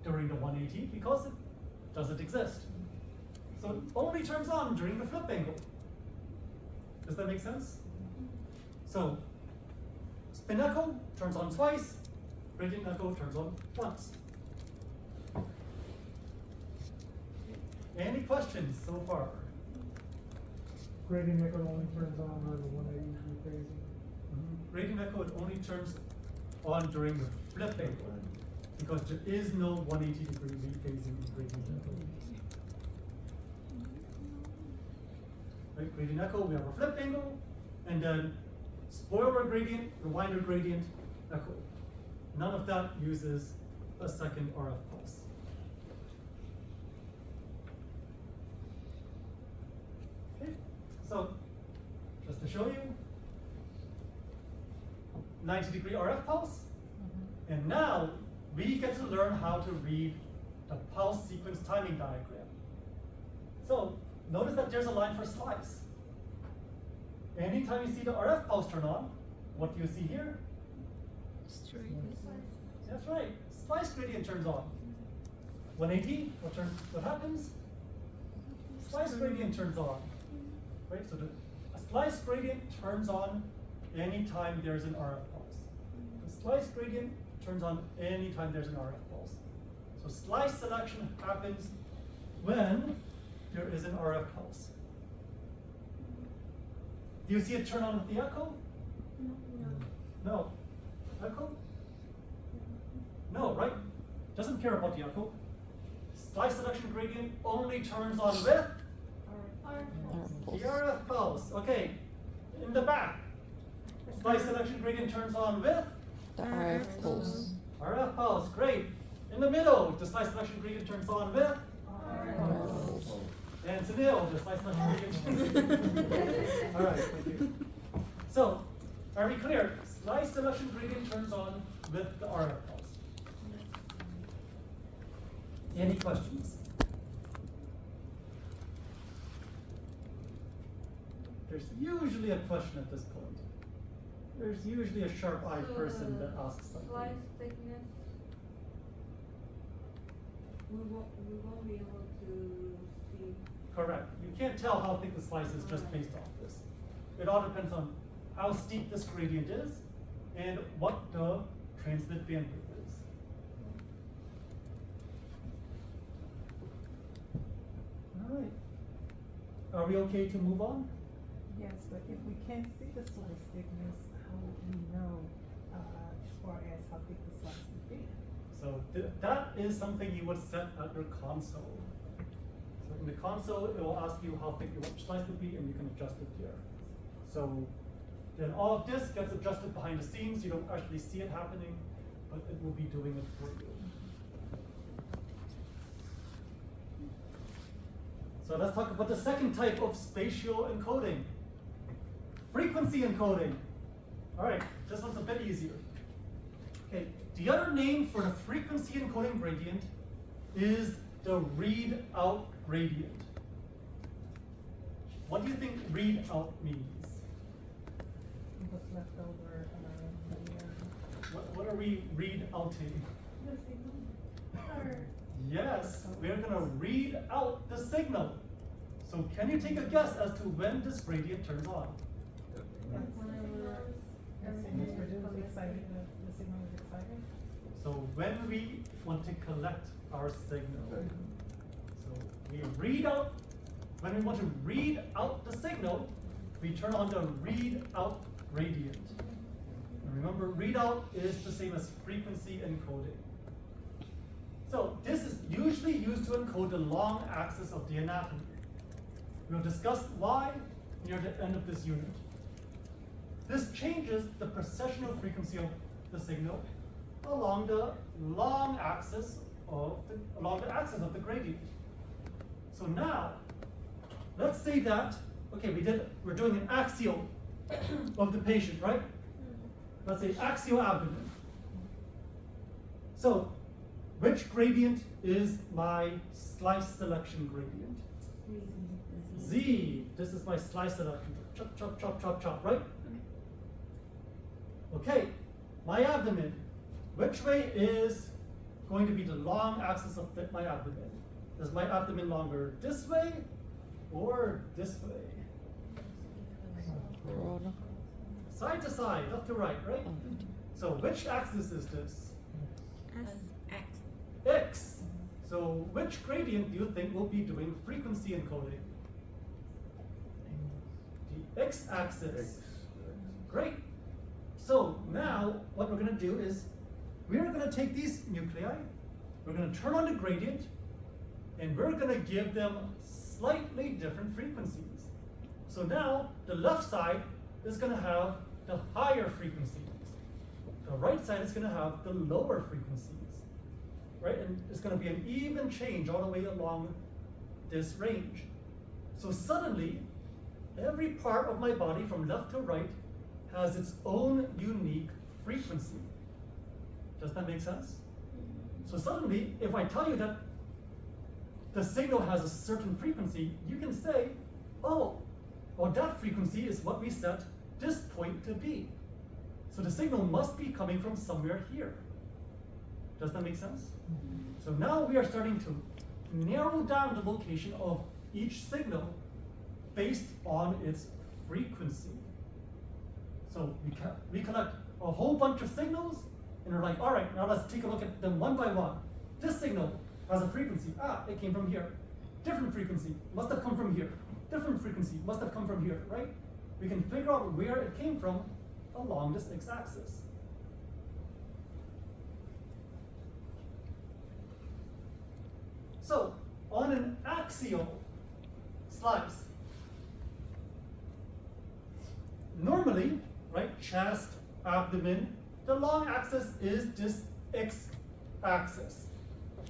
during the 180 because it doesn't exist. So it only turns on during the flip angle. Does that make sense? So spin echo turns on twice, gradient echo turns on once. Any questions so far? Gradient echo only turns on during the 180 rephasing. Gradient echo it only turns on during the flip angle because there is no 180 degree rephasing in gradient echo. Right, gradient echo, we have a flip angle, and then spoiler gradient, rewinder gradient, echo. None of that uses a second RF pulse. Okay, so just to show you, 90-degree RF pulse, and now we get to learn how to read the pulse sequence timing diagram. So notice that there's a line for slice. Anytime you see the RF pulse turn on, what do you see here? Straight. That's right, slice gradient turns on. 180, what happens? Slice gradient turns on. Right, so a slice gradient turns on anytime there's an RF pulse. The slice gradient turns on anytime there's an RF pulse. So slice selection happens when there is an RF pulse. Do you see it turn on with the echo? No. Echo? No, right? Doesn't care about the echo. Slice selection gradient only turns on with the RF pulse. Okay. In the back. Slice selection gradient turns on with The RF pulse. RF pulse. Great. In the middle, the slice selection gradient turns on with and Sunil, the slice selection gradient. All right, thank you. So, are we clear? Slice selection gradient turns on with the RF pulse. Any questions? There's usually a question at this point. There's usually a sharp-eyed person that asks something. Slice thickness. We won't be able to see. Correct. You can't tell how thick the slice is just based off this. It all depends on how steep this gradient is and what the transmit bandwidth is. All right. Are we okay to move on? Yes, but if we can't see the slice thickness, how would we know, as far as how thick the slice would be? So that is something you would set at your console. So in the console, it will ask you how thick your slice would be, and you can adjust it here. So then all of this gets adjusted behind the scenes. You don't actually see it happening, but it will be doing it for you. So let's talk about the second type of spatial encoding. Frequency encoding. All right, this one's a bit easier. Okay, the other name for the frequency encoding gradient is the readout gradient. What do you think readout means? What's left over, What are we readouting? The signal. Or Yes, we're gonna read out the signal. So can you take a guess as to when this gradient turns on? the signal is produced, excited, the signal is excited? So when we want to collect our signal. So we read out, when we want to read out the signal, we turn on the read out gradient. And remember, readout is the same as frequency encoding. So this is usually used to encode the long axis of the anatomy. We'll discuss why near the end of this unit. This changes the precessional frequency of the signal along the long axis of the gradient. So now, let's say that, okay, we're doing an axial of the patient, right? Let's say axial abdomen. So, which gradient is my slice selection gradient? Z. This is my slice selection. Chop, chop, chop, chop, chop, right? Okay, my abdomen. Which way is going to be the long axis of my abdomen? Is my abdomen longer this way or this way? Side to side, left to right, right? So which axis is this? X. So which gradient do you think will be doing frequency encoding? The x-axis. Great. So now what we're going to do is we're going to take these nuclei, we're going to turn on the gradient, and we're going to give them slightly different frequencies. So now the left side is going to have the higher frequencies. The right side is going to have the lower frequencies. Right? And it's going to be an even change all the way along this range. So suddenly, every part of my body from left to right has its own unique frequency. Does that make sense? So suddenly, if I tell you that the signal has a certain frequency, you can say, oh, well, that frequency is what we set this point to be. So the signal must be coming from somewhere here. Does that make sense? So now we are starting to narrow down the location of each signal based on its frequency. So we collect a whole bunch of signals, And we're like, all right, now let's take a look at them one by one. This signal has a frequency. Ah, it came from here. Different frequency, must have come from here. Different frequency, must have come from here, right? We can figure out where it came from along this x-axis. So, on an axial slice, normally, right, chest, abdomen, the long axis is this x-axis.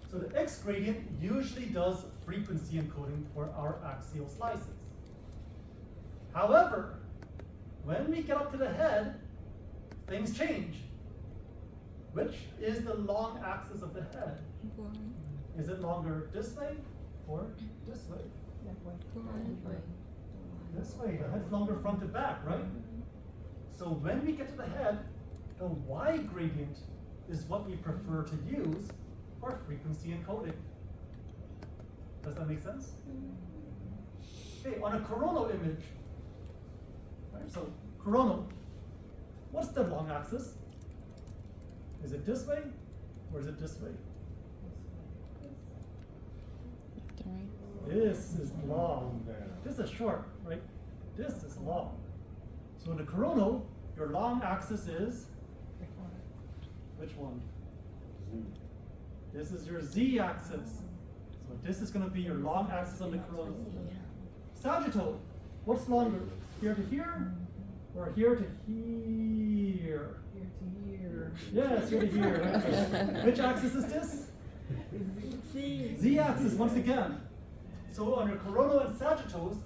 So the x gradient usually does frequency encoding for our axial slices. However, when we get up to the head, things change. Which is the long axis of the head? Is it longer this way or this way? That way. This way, the head's longer front to back, right? So when we get to the head, the y gradient is what we prefer to use for frequency encoding. Does that make sense? Okay, on a coronal image, right, so coronal, what's the long axis? Is it this way or is it this way? This is long. This is short, right? This is long. So in the coronal, your long axis is which one? This is your z-axis. So this is going to be your long axis on the coronal. Sagittal, what's longer? Here to here or here to here? Here to here. Yes, here to here. Okay. Which axis is this? Z-axis, once again. So on your coronal and sagittals,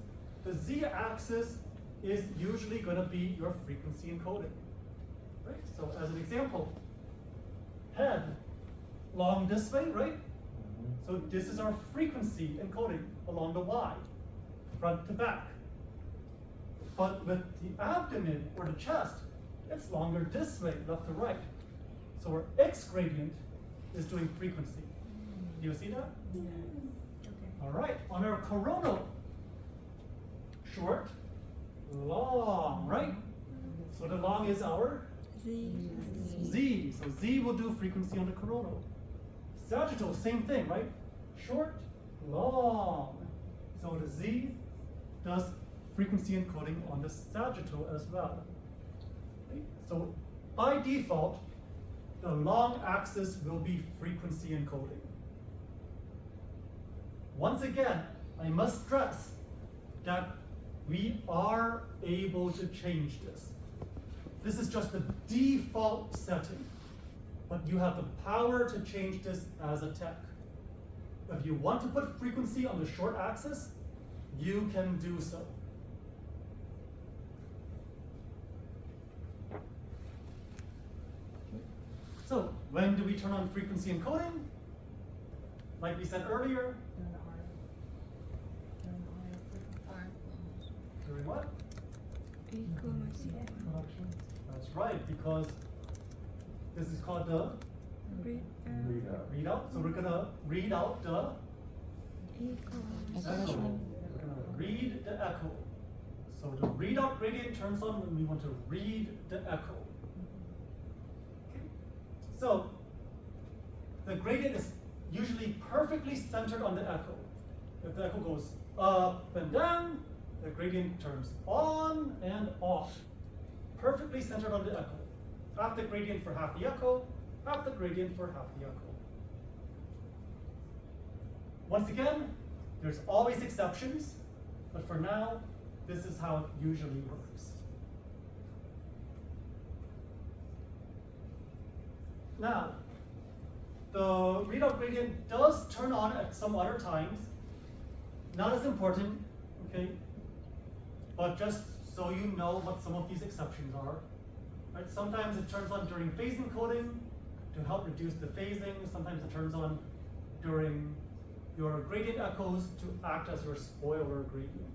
the z-axis is usually going to be your frequency encoding. Right? So as an example, head, long this way, right? So this is our frequency encoding along the y, front to back. But with the abdomen or the chest, it's longer this way, left to right. So our x gradient is doing frequency. Do you see that? Yes. Okay. All right, on our coronal, short, long, right? So the long is our Z. So Z will do frequency on the coronal. Sagittal, same thing, right? Short, long. So the Z does frequency encoding on the sagittal as well. Okay? So by default, the long axis will be frequency encoding. Once again, I must stress that we are able to change this. This is just the default setting, but you have the power to change this as a tech. If you want to put frequency on the short axis, you can do so. So, when do we turn on frequency encoding? Like we said earlier, during what? That's right, because this is called the readout. So we're gonna read out the echo. We're gonna read the echo. So the readout gradient turns on when we want to read the echo. Okay. So the gradient is usually perfectly centered on the echo. If the echo goes up and down, the gradient turns on and off. Perfectly centered on the echo. Half the gradient for half the echo, half the gradient for half the echo. Once again, there's always exceptions, but for now, this is how it usually works. Now, the readout gradient does turn on at some other times. Not as important, okay? But just so you know what some of these exceptions are. Right? Sometimes it turns on during phase encoding to help reduce the phasing. Sometimes it turns on during your gradient echoes to act as your spoiler gradient.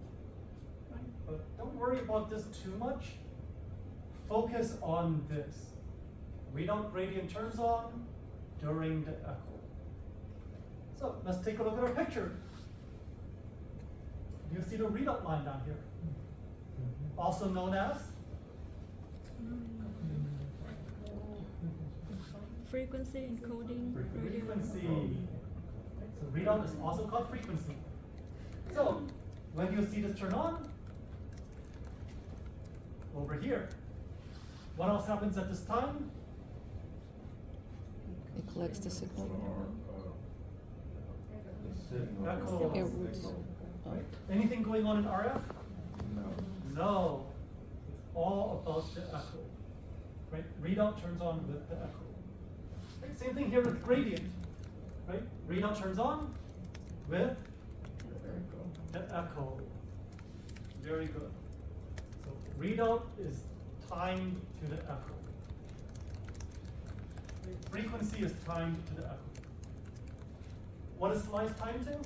Right? But don't worry about this too much. Focus on this. Readout gradient turns on during the echo. So let's take a look at our picture. You see the readout line down here, also known as frequency encoding. Frequency. So readout is also called frequency. So when you see this turn on, over here, what else happens at this time? It collects the signal. Echo. It routes. Right? Anything going on in RF? No. No. It's all about the echo. Right? Readout turns on with the echo. Right? Same thing here with gradient. Right? Readout turns on with the echo. Very good. So readout is timed to the echo. Frequency is timed to the echo. What is slice timed to?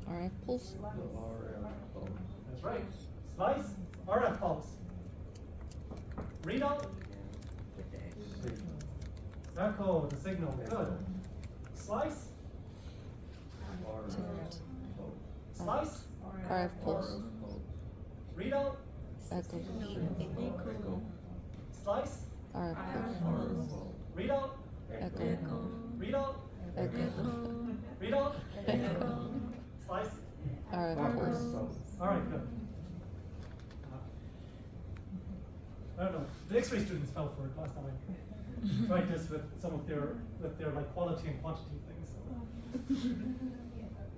RF pulse. That's right. Slice, RF pulse. Readout, echo, the signal. Good. Slice, slice, RF pulse. readout, Echo. slice, RF pulse. readout, Echo. readout, Echo. readout, Echo. slice. RF pulse. All right, good. I don't know. The X-ray students fell for it last time I tried this with some of their like quality and quantity things. So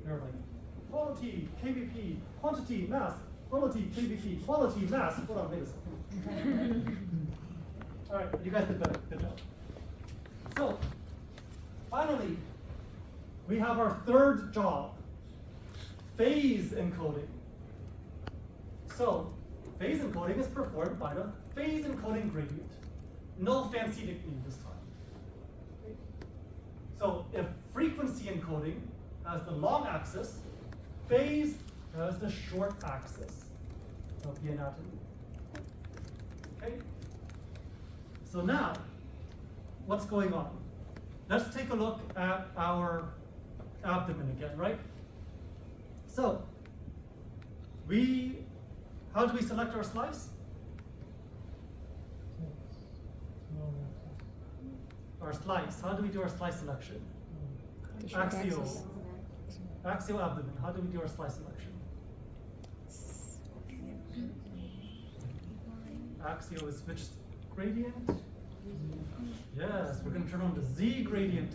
they're like quality, KBP, quantity, mass, quality, KBP, quality, mass. Hold on, wait a second. All right, you guys did better. Good job. So finally, we have our third job. Phase encoding. So, phase encoding is performed by the phase encoding gradient. No fancy nickname this time. Okay. So, if frequency encoding has the long axis, phase has the short axis of the anatomy. Okay? So now, what's going on? Let's take a look at our abdomen again, right? So, how do we select our slice? Our slice, how do we do our slice selection? The short Axial. axis. Axial abdomen, how do we do our slice selection? Axial is which gradient? Yes, we're going to turn on the Z gradient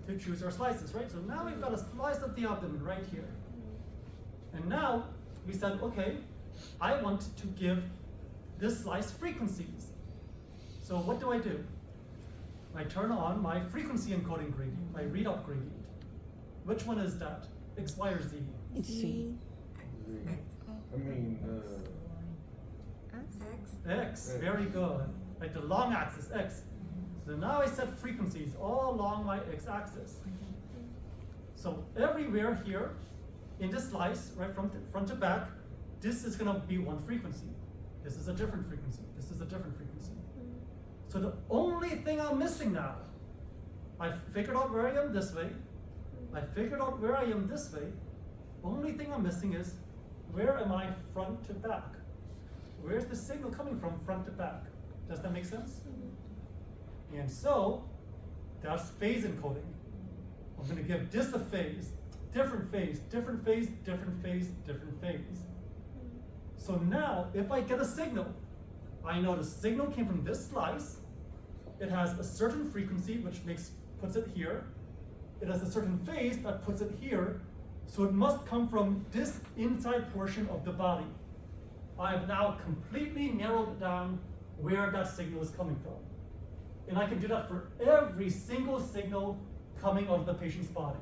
to choose our slices, right? So now we've got a slice of the abdomen right here. And now we said, okay, I want to give this slice frequencies. So what do? I turn on my frequency encoding gradient, my readout gradient. Which one is that? X, Y, or Z? It's C. X, very good. Like the long axis, X. So now I set frequencies all along my X axis. So everywhere here in this slice, right from front to back, this is going to be one frequency. This is a different frequency. This is a different frequency. So the only thing I'm missing now, I figured out where I am this way. I figured out where I am this way. Only thing I'm missing is, where am I front to back? Where's the signal coming from front to back? Does that make sense? And so, that's phase encoding. I'm going to give this a phase, different phase, different phase, different phase, different phase. So now, if I get a signal, I know the signal came from this slice. It has a certain frequency, which puts it here. It has a certain phase that puts it here. So it must come from this inside portion of the body. I have now completely narrowed down where that signal is coming from. And I can do that for every single signal coming out of the patient's body.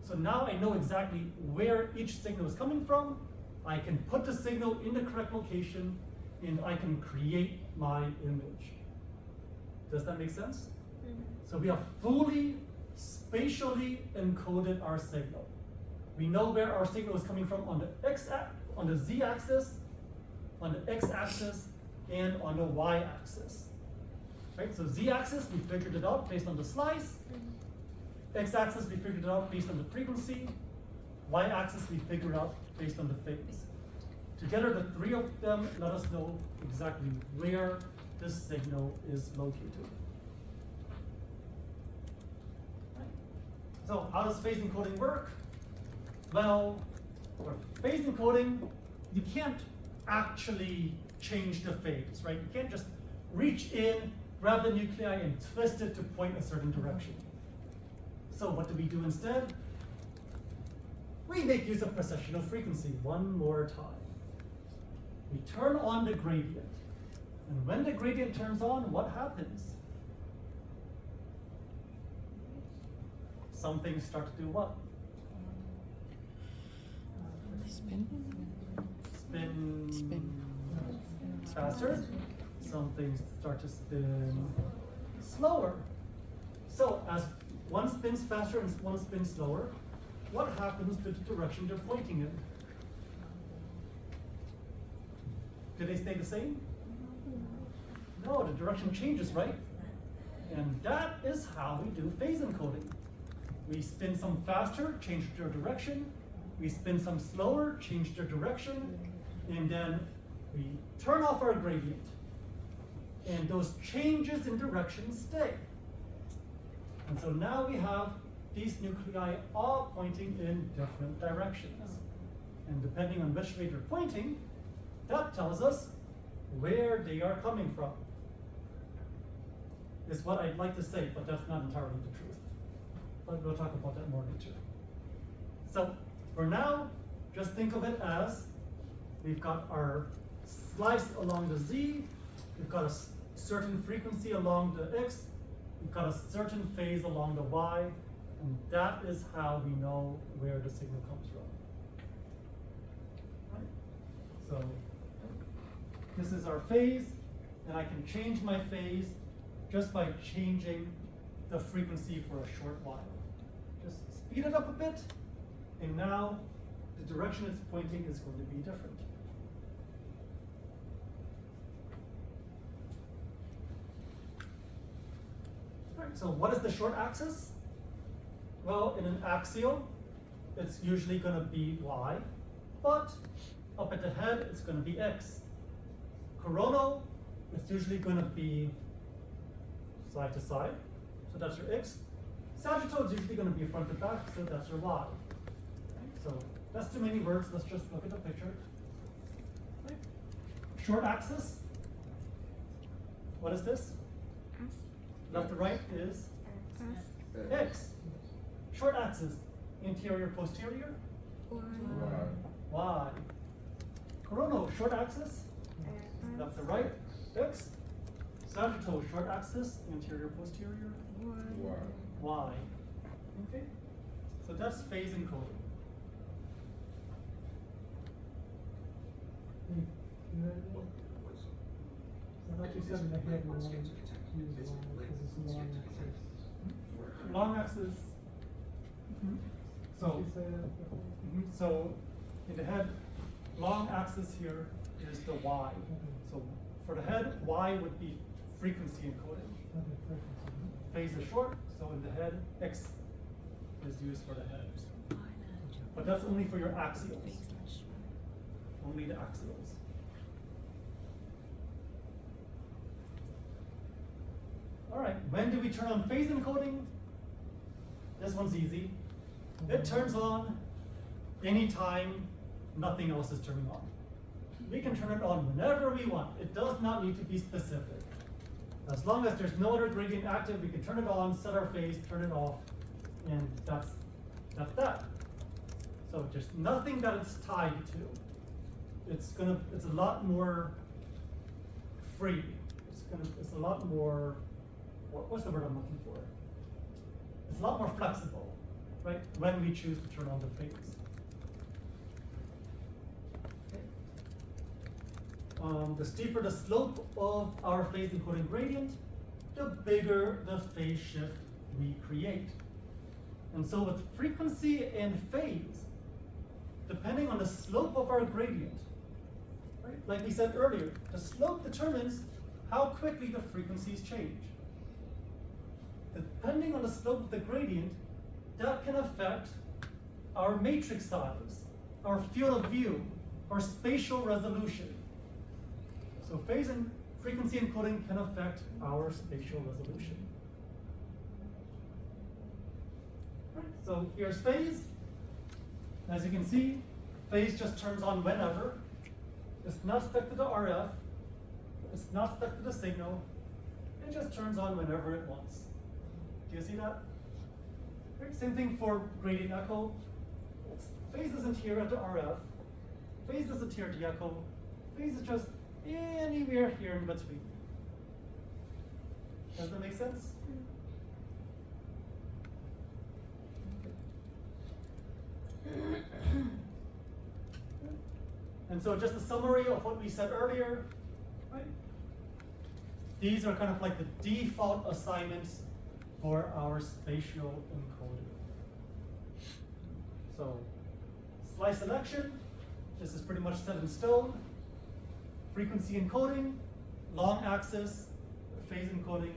So now I know exactly where each signal is coming from. I can put the signal in the correct location, and I can create my image. Does that make sense? So we have fully spatially encoded our signal. We know where our signal is coming from on the Z-axis, on the X-axis, and on the Y-axis. Right? So Z-axis, we figured it out based on the slice. X-axis, we figured it out based on the frequency. Y-axis, we figured out based on the phase. Together, the three of them let us know exactly where this signal is located. Right. So how does phase encoding work? Well, for phase encoding, you can't actually change the phase, right? You can't just reach in, grab the nuclei, and twist it to point a certain direction. So what do we do instead? We make use of precessional frequency one more time. We turn on the gradient. And when the gradient turns on, what happens? Some things start to do what? Spin. Spin faster. Some things start to spin slower. So as one spins faster and one spins slower, what happens to the direction they're pointing in? Do they stay the same? No, the direction changes, right? And that is how we do phase encoding. We spin some faster, change their direction. We spin some slower, change their direction. And then we turn off our gradient. And those changes in direction stay. And so now we have these nuclei all pointing in different directions. And depending on which way they're pointing, that tells us where they are coming from. Is what I'd like to say, but that's not entirely the truth. But we'll talk about that more later. So for now, just think of it as we've got our slice along the Z, we've got a certain frequency along the X, we've got a certain phase along the Y, and that is how we know where the signal comes from. Right? So this is our phase, and I can change my phase just by changing the frequency for a short while. Just speed it up a bit, and now the direction it's pointing is going to be different. All right, so what is the short axis? Well, in an axial, it's usually going to be Y, but up at the head, it's going to be X. Coronal, it's usually going to be side to side, so that's your X. Sagittal is usually going to be front to back, so that's your Y. Okay, so that's too many words, let's just look at the picture. Okay. Short axis, what is this? Left to right is X. Short axis, interior, posterior? Y. Coronal, short axis? Left to right, X. Sagittal, short axis, interior, posterior? Y. Okay? So that's phase encoding. I thought you said in the head we wanted to use long because it's long axis. Long axis. So, Did you say that before? so in the head, long axis here is the Y. So for the head, Y would be frequency encoding. Okay, frequency. Phase is short, so in the head, X is used for the head. But that's only for your axials. Only the axials. All right, when do we turn on phase encoding? This one's easy. It turns on anytime nothing else is turning on. We can turn it on whenever we want. It does not need to be specific. As long as there's no other gradient active, we can turn it on, set our phase, turn it off, and that's that. So there's nothing that it's tied to. It's a lot more free. It's a lot more, what's the word I'm looking for? It's a lot more flexible, right? When we choose to turn on the phase. The steeper the slope of our phase encoding gradient, the bigger the phase shift we create. And so with frequency and phase, depending on the slope of our gradient, right? Like we said earlier, the slope determines how quickly the frequencies change. Depending on the slope of the gradient, that can affect our matrix size, our field of view, our spatial resolution. So phase and frequency encoding can affect our spatial resolution. Right, so here's phase. As you can see, phase just turns on whenever. It's not stuck to the RF. It's not stuck to the signal. It just turns on whenever it wants. Do you see that? Right, same thing for gradient echo. Phase isn't here at the RF. Phase isn't here at the echo. Phase is just anywhere here in between. Does that make sense? And so just a summary of what we said earlier, right? These are kind of like the default assignments for our spatial encoder. So, slice selection, this is pretty much set in stone. Frequency encoding, long axis, phase encoding,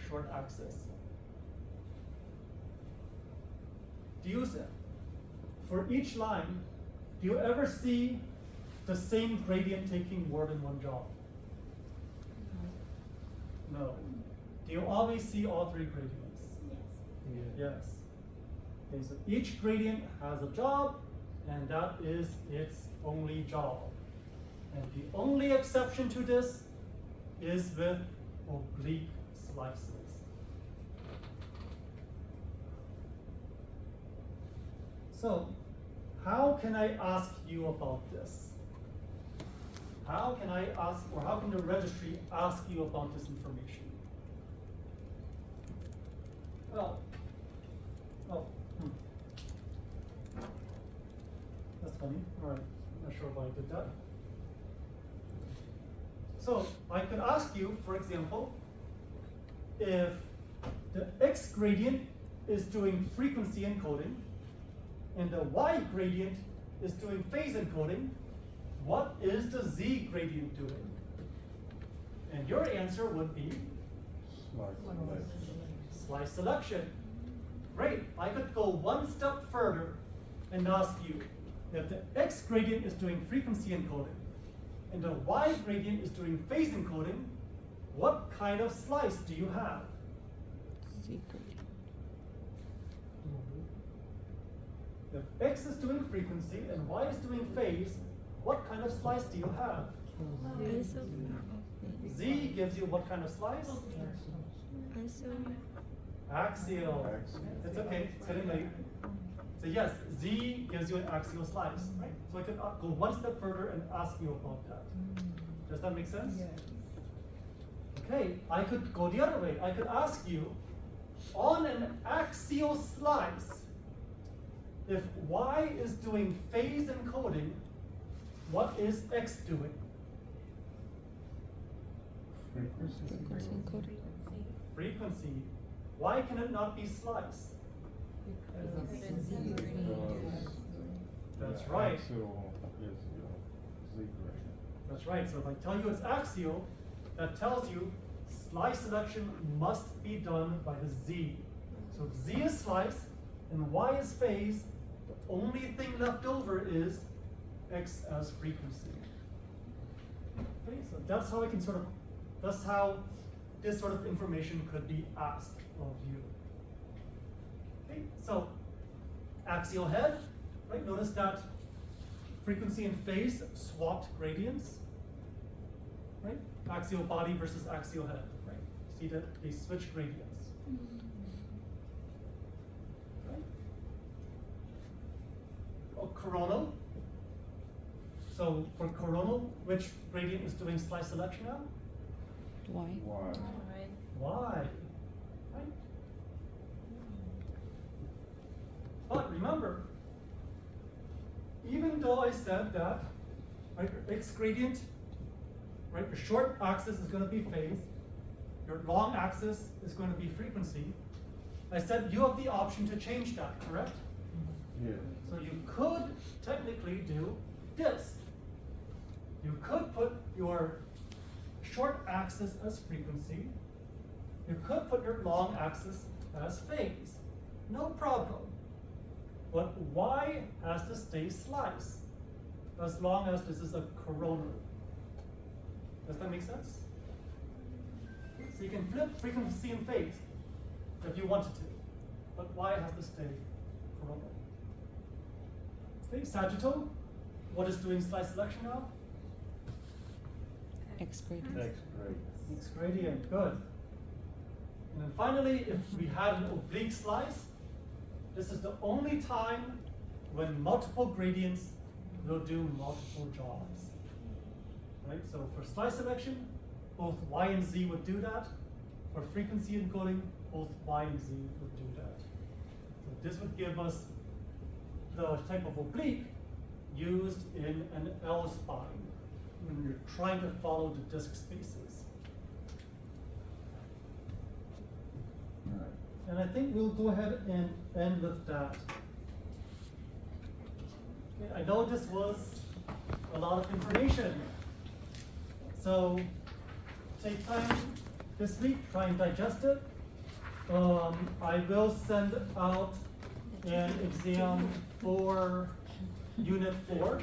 short axis. Do you, for each line, do you ever see the same gradient taking more than one job? No. Do you always see all three gradients? Yes. Yes. Okay, so each gradient has a job, and that is its only job. And the only exception to this is with oblique slices. So, how can I ask you about this? How can I ask, or how can the registry ask you about this information? Well, that's funny. All right, not sure why I did that. So I could ask you, for example, if the X gradient is doing frequency encoding and the Y gradient is doing phase encoding, what is the Z gradient doing? And your answer would be slice selection. Great, I could go one step further and ask you, if the X gradient is doing frequency encoding and the Y gradient is doing phase encoding, what kind of slice do you have? Z gradient. If X is doing frequency and Y is doing phase, what kind of slice do you have? Z gives you what kind of slice? Axial. It's okay, it's getting late. So yes, Z gives you an axial slice, right? So I could go one step further and ask you about that. Does that make sense? Yes. Okay, I could go the other way. I could ask you, on an axial slice, if Y is doing phase encoding, what is X doing? Frequency encoding. Frequency. Why can it not be slice? That's right. That's right. So if I tell you it's axial, that tells you slice selection must be done by the Z. So if Z is slice and Y is phase, the only thing left over is X as frequency. Okay, so that's how I can that's how this sort of information could be asked of you. Okay, so axial head, right? Notice that frequency and phase swapped gradients, right? Axial body versus axial head, right? See that they switch gradients. Right? Oh, coronal. So for coronal, which gradient is doing slice selection now? Y. Y. Right? But remember, even though I said that, right, X gradient, right, the short axis is going to be phase, your long axis is going to be frequency, I said you have the option to change that, correct? Yeah. So you could technically do this. You could put your short axis as frequency. You could put your long axis as phase. No problem. But Y has to stay slice. as long as this is a coronal. Does that make sense? So you can flip frequency and phase if you wanted to, but Y has to stay coronal. Okay, sagittal, what is doing slice selection now? X gradient. X gradient, good. And then finally, if we had an oblique slice, this is the only time when multiple gradients will do multiple jobs. Right? So for slice selection, both Y and Z would do that. For frequency encoding, both Y and Z would do that. So this would give us the type of oblique used in an L spine when you're trying to follow the disk spaces. And I think we'll go ahead and end with that. Okay, I know this was a lot of information. So take time this week, try and digest it. I will send out an exam for Unit 4,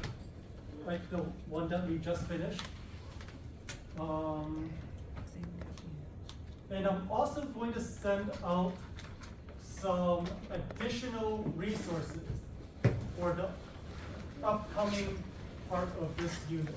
like the one that we just finished. And I'm also going to send out some additional resources for the upcoming part of this unit.